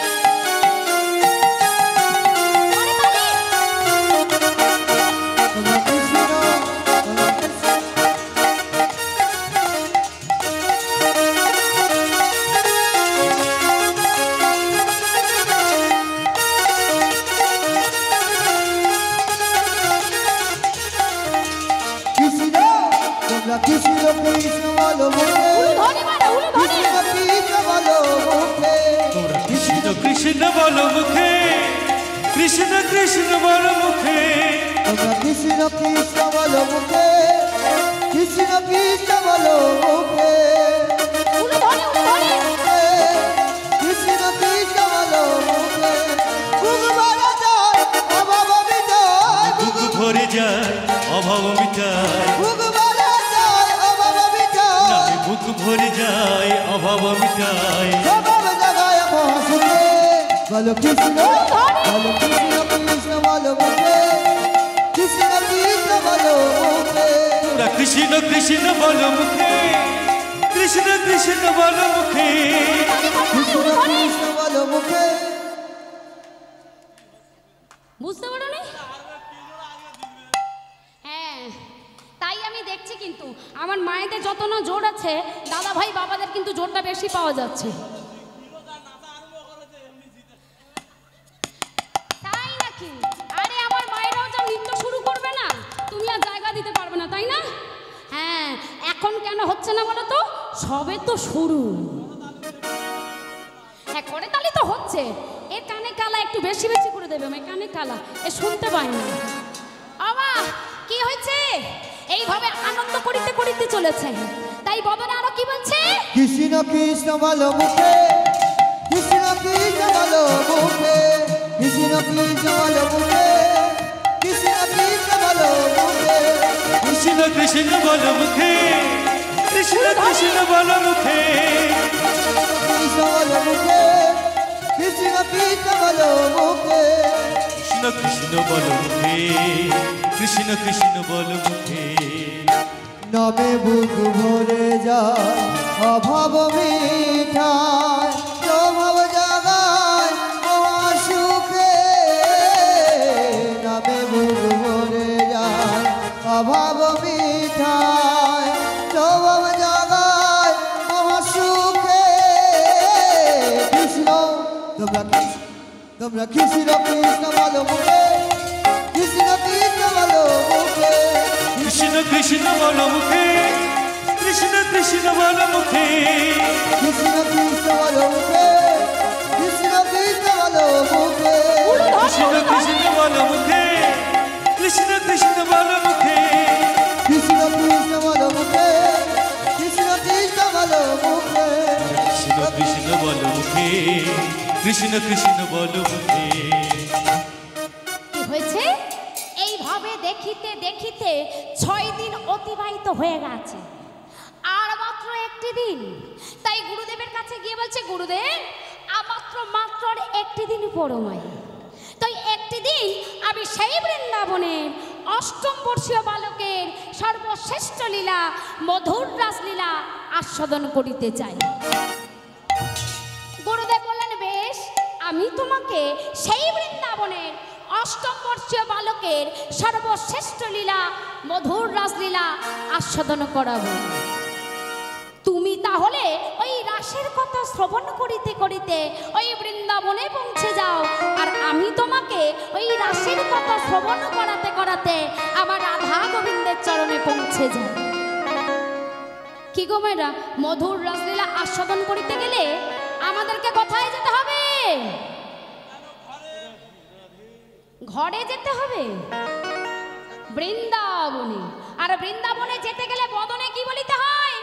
S2: কৃষ্ণ কৃষ্ণ বলো মুখে, কৃষ্ণ কৃষ্ণ বলো মুখে,
S3: তোমরা কৃষ্ণ কৃষ্ণ বলো মুখে, কৃষ্ণ কৃষ্ণ বলো মুখে।
S2: তোমরা কৃষ্ণ কৃষ্ণ বলো মুখে, কৃষ্ণ কৃষ্ণ বলো মুখে, কৃষ্ণ কৃষ্ণ বলো মুখে। বুক ভরে যায় অভাব মিটায়,
S3: বুক ভরে যায় অভাব মিটায়,
S2: বুক ভরে যায় অভাব মিটায়,
S3: নামে বুক ভরে যায় অভাব মিটায়।
S2: অভাব জাগায় মহাসুখে, বলো কৃষ্ণ, বলো কৃষ্ণ কৃষ্ণ বলো মুখে, কৃষ্ণ কৃষ্ণ বলো মুখে।
S3: তোমরা কৃষ্ণ কৃষ্ণ বলো মুখে, কৃষ্ণ কৃষ্ণ বলো মুখে।
S2: কৃষ্ণ কৃষ্ণ বলো মুখে।
S4: বুঝতে পারো নি? হ্যাঁ, তাই আমি দেখছি কিন্তু আমার মায়েদের যত না জোর আছে, দাদা ভাই বাবাদের কিন্তু জোরটা বেশি পাওয়া যাচ্ছে। তাই নাকি? আরে আমার মায়েরাও যা নৃত্য শুরু করবে না, তুমি আর জায়গা দিতে পারবে না, তাই না? হ্যাঁ, এখন কেন হচ্ছে না বলো তো? সবে তো শুরু। হ্যাঁ, করে তালি তো হচ্ছে, এর কানে কালা একটু বেশি বেশি করে দেবে, আমার কানে কালা, এ শুনতে পাই না। বাবা কি হয়েছে? এইভাবে আনন্দ করিতে করিতে চলেছে, তাই বদনে আরো কি বলছে?
S2: কৃষ্ণ কৃষ্ণ বলো মুখে, কৃষ্ণ কৃষ্ণ বলো মুখে, কৃষ্ণ কৃষ্ণ বলো মুখে, কৃষ্ণ কৃষ্ণ বলো মুখে,
S3: কৃষ্ণ কৃষ্ণ বলো মুখে, কৃষ্ণ কৃষ্ণ বলো মুখে।
S2: কৃষ্ণ বলো মুখে, কৃষ্ণ কৃষ্ণ বলো মুখে।
S3: কৃষ্ণ কৃষ্ণ বলো মুখে, কৃষ্ণ কৃষ্ণ বলো মুখে।
S2: নবে বুক ভরে যায় অভাব মিঠায়, প্রভাব জাগায় মহাসুখে। নবে বুক ভরে যায় অভাব মিঠায়, প্রভাব জাগায় মহাসুখে। কৃষ্ণ তোমরা কৃষ্ণ কৃষ্ণ বলো মুখে, কৃষ্ণ কৃষ্ণ বলো মুখে,
S3: কৃষ্ণ কৃষ্ণ বলো মুখে, কৃষ্ণ কৃষ্ণ বলো মুখে।
S2: কৃষ্ণ কৃষ্ণ বলো মুখে, কৃষ্ণ কৃষ্ণ বলো মুখে,
S3: কৃষ্ণ কৃষ্ণ বলো মুখে, কৃষ্ণ কৃষ্ণ বলো মুখে।
S2: কৃষ্ণ কৃষ্ণ বলো মুখে, কৃষ্ণ কৃষ্ণ বলো মুখে,
S3: কৃষ্ণ কৃষ্ণ বলো মুখে, কৃষ্ণ কৃষ্ণ বলো মুখে।
S4: কি হয়েছে? এইভাবে দেখিতে দেখিতে 6 দিন অতিবাহিত হয়ে গেছে, আর মাত্র একটি দিন। তাই গুরুদেবের কাছে গিয়ে বলছে, গুরুদেব আর মাত্র একটি দিন পরমাই। তো একটি দিন আমি সেই বৃন্দাবনের অষ্টম বর্ষীয় বালকের সর্বশ্রেষ্ঠ লীলা মধুর রাসলীলা আস্বাদন করিতে চাই। গুরুদেব বললেন, বেশ, আমি তোমাকে সেই বৃন্দাবনের অষ্টম বর্ষীয় বালকের সর্বশ্রেষ্ঠ লীলা মধুর রাসলীলা আস্বাদন করাবো। তুমি তাহলে ওই রাসের কথা শ্রবণ করিতে করিতে ওই বৃন্দাবনে পৌঁছে যাও, আর আমি তোমাকে ওই রাসের কথা শ্রবণ করাতে করাতে আমার রাধা গোবিন্দের চরণে পৌঁছে যাই। কি গো মেয়েরা, মধুর রাসলীলা আস্বাদন করিতে গেলে আমাদেরকে কোথায় যেতে হবে? ঘরে যেতে হবে, বৃন্দাবনে। আর বৃন্দাবনে যেতে গেলে বদনে কি বলিতে হয়?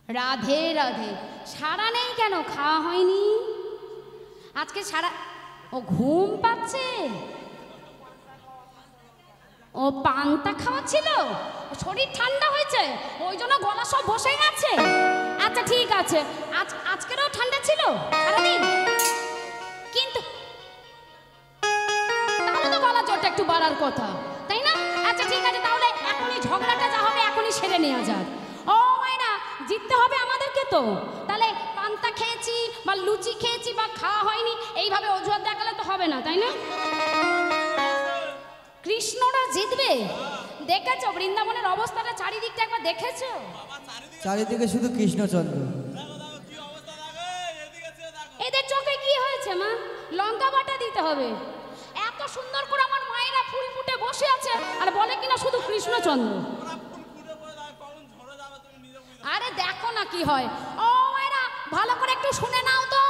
S4: রাধে রাধে। সারা নেই কেন? খাওয়া হয়নি আজকে? সারা ও ঘুম পাচ্ছে, ও পান্তা খাওয়া ছিল, শরীর ঠান্ডা হয়েছে ওই জন্য গলা সব বসে গেছে। আচ্ছা ঠিক আছে, আজকেরও ঠান্ডা ছিল সারাদিন, কিন্তু তাহলে তো গলা জোরটা একটু বাড়ার কথা, তাই না? আচ্ছা ঠিক আছে, তাহলে এখনই ঝগড়াটা যা হবে এখনই সেরে নেওয়া যাক। ও মাইনা, জিততে হবে আমাদেরকে তো। তাহলে পান্তা খেয়েছি বা লুচি খেয়েছি বা খাওয়া হয়নি এইভাবে অজুহাত দেখালে তো হবে না, তাই না? কৃষ্ণরা জিতবে? দেখেছো বৃন্দাবনের অবস্থাটা চারিদিকটা একবার দেখেছো?
S2: চারিদিকে শুধু কৃষ্ণচন্দ্র।
S4: এদের চোখে কি হয়েছে মা? লঙ্কা বাটা দিতে হবে। এত সুন্দর করে আমার মায়েরা ফুল ফুটে বসে আছে আর বলে কিনা শুধু কৃষ্ণচন্দ্র। আরে দেখো না কি হয়। ও মায়েরা ভালো করে একটু শুনে নাও তো।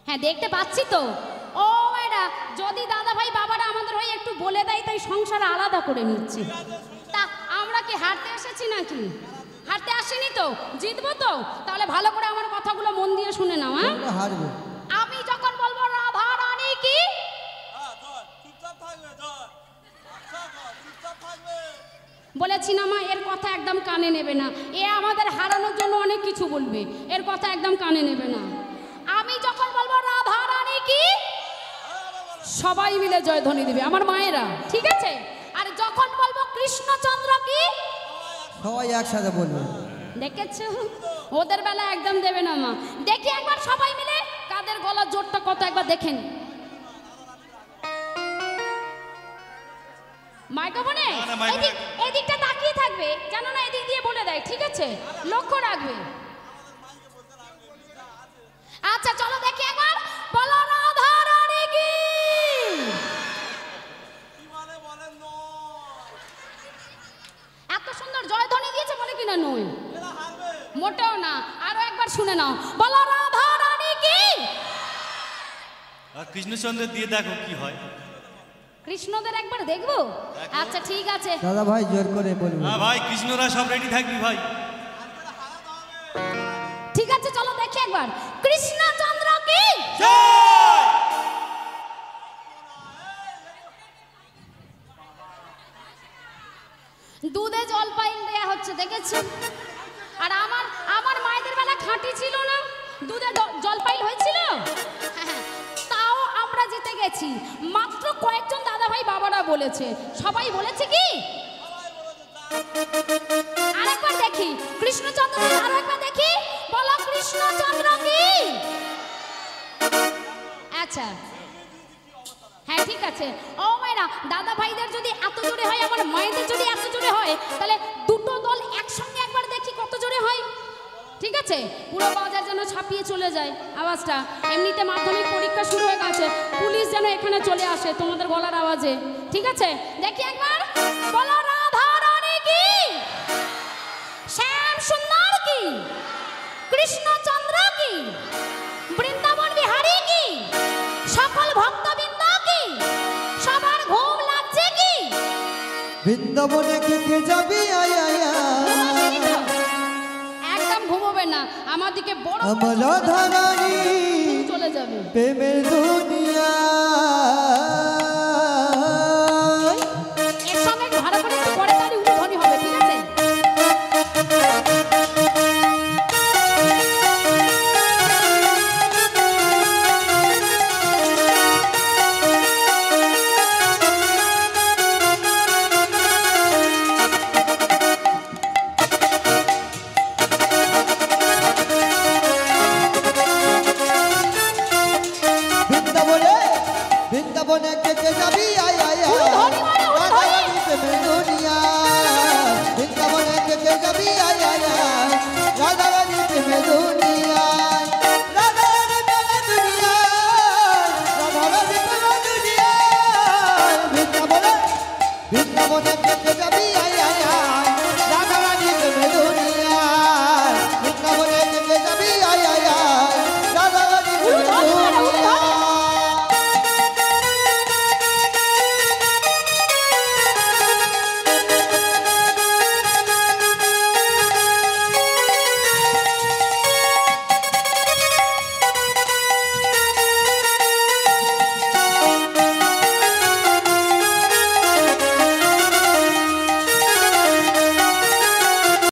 S4: হ্যাঁ দেখতে পাচ্ছি তো। ও মায়েরা, যদি দাদা ভাই বাবারা আমাদের হয়ে একটু বলে দেয় তাই সংসার আলাদা করে নিচ্ছে। তা আমরা কি হারতে এসেছি নাকি? হারতে আসিনি তো, জিতবো তো। তাহলে ভালো করে আমার কথাগুলো মন দিয়ে শুনে নাও। হ্যাঁ,
S2: হারবো।
S4: আমি যখন বলবো রাধা রানী কি, বলেছি না মা, এর কথা একদম কানে নেবে না। এ আমাদের হারানোর জন্য অনেক কিছু বলবে, এর কথা একদম কানে নেবে না। আমি যখন বলবো রাধা রানী কি, সবাই মিলে জয়ধ্বনি দেবে আমার মায়েরা, ঠিক আছে? আর যখন বলবো কৃষ্ণচন্দ্র কি,
S2: সবাই একসাথে বলবে।
S4: দেখেছো, ওদের বেলা একদম দেবে না মা। দেখি একবার সবাই মিলে কাদের গলার জোরটা কত, একবার দেখেন। মাইক্রোফোনে এদিকটা তাকিয়ে থাকবে, জানো না, এদিক দিয়ে বলে দেয়, ঠিক আছে? লক্ষ্য রাখবে। আচ্ছা চলো দেখি একবার, বলো রাধা রানী কি। এত সুন্দর জয়ধ্বনি দিয়েছে বলে কিনা নয়, মোটেও না। আরো একবার শুনে নাও, বলো রাধা রানী কি।
S3: আর কৃষ্ণচন্দ্র দিয়ে দেখো কি হয়।
S4: কৃষ্ণদের একবার দেখবো? আচ্ছা ঠিক আছে
S2: দাদা ভাই, জোর করে বলবো।
S3: হ্যাঁ ভাই, কৃষ্ণরা সব রেডি থাকবি ভাই।
S4: ঠিক আছে চলো দেখি একবার, কৃষ্ণচন্দ্র কি। দুধে জলপাইন দেয়া হচ্ছে, দেখেছো? আর আমার মায়েদের বেলা খাঁটি ছিল না, দুধে জলপাইন হয়েছিল। তাও আমরা জিতে গেছি। মাত্র কয়েকজন দাদা ভাই বাবারা বলেছে, সবাই বলেছে কি। আরেকবার দেখি কৃষ্ণচন্দ্র, আরেকবার দেখি, বলো কৃষ্ণচন্দ্র কি। আচ্ছা হ্যাঁ ঠিক আছে। ও মায়েরা, দাদা ভাইদের যদি এত জোরে হয়, আমার মায়েদের যদি এত জোরে হয়, তাহলে দুটো দল একসঙ্গে একবার দেখি কত জোরে হয়, ঠিক আছে? পুরো বাজার যেন ছাপিয়ে চলে যায় আওয়াজটা। এমনিতে মাধ্যমিক পরীক্ষা শুরু হয়ে গেছে, পুলিশ যেন এখানে চলে আসে তোমাদের গলার আওয়াজে, ঠিক আছে? দেখি একবার, বলো রাধা রানী কি, শ্যাম সুন্দর কি, কৃষ্ণচন্দ্র কি, বৃন্দাবন বিহারী কি, সকল ভক্তবৃন্দ কি, সবার ঘুম লাগছে কি।
S2: বৃন্দাবনে কে যাবি, আয় আয়
S4: একদম ঘুমোবে না, আমার দিকে বড়
S2: আমার রাধা রানী
S4: চলে যাবে।
S2: প্রেমের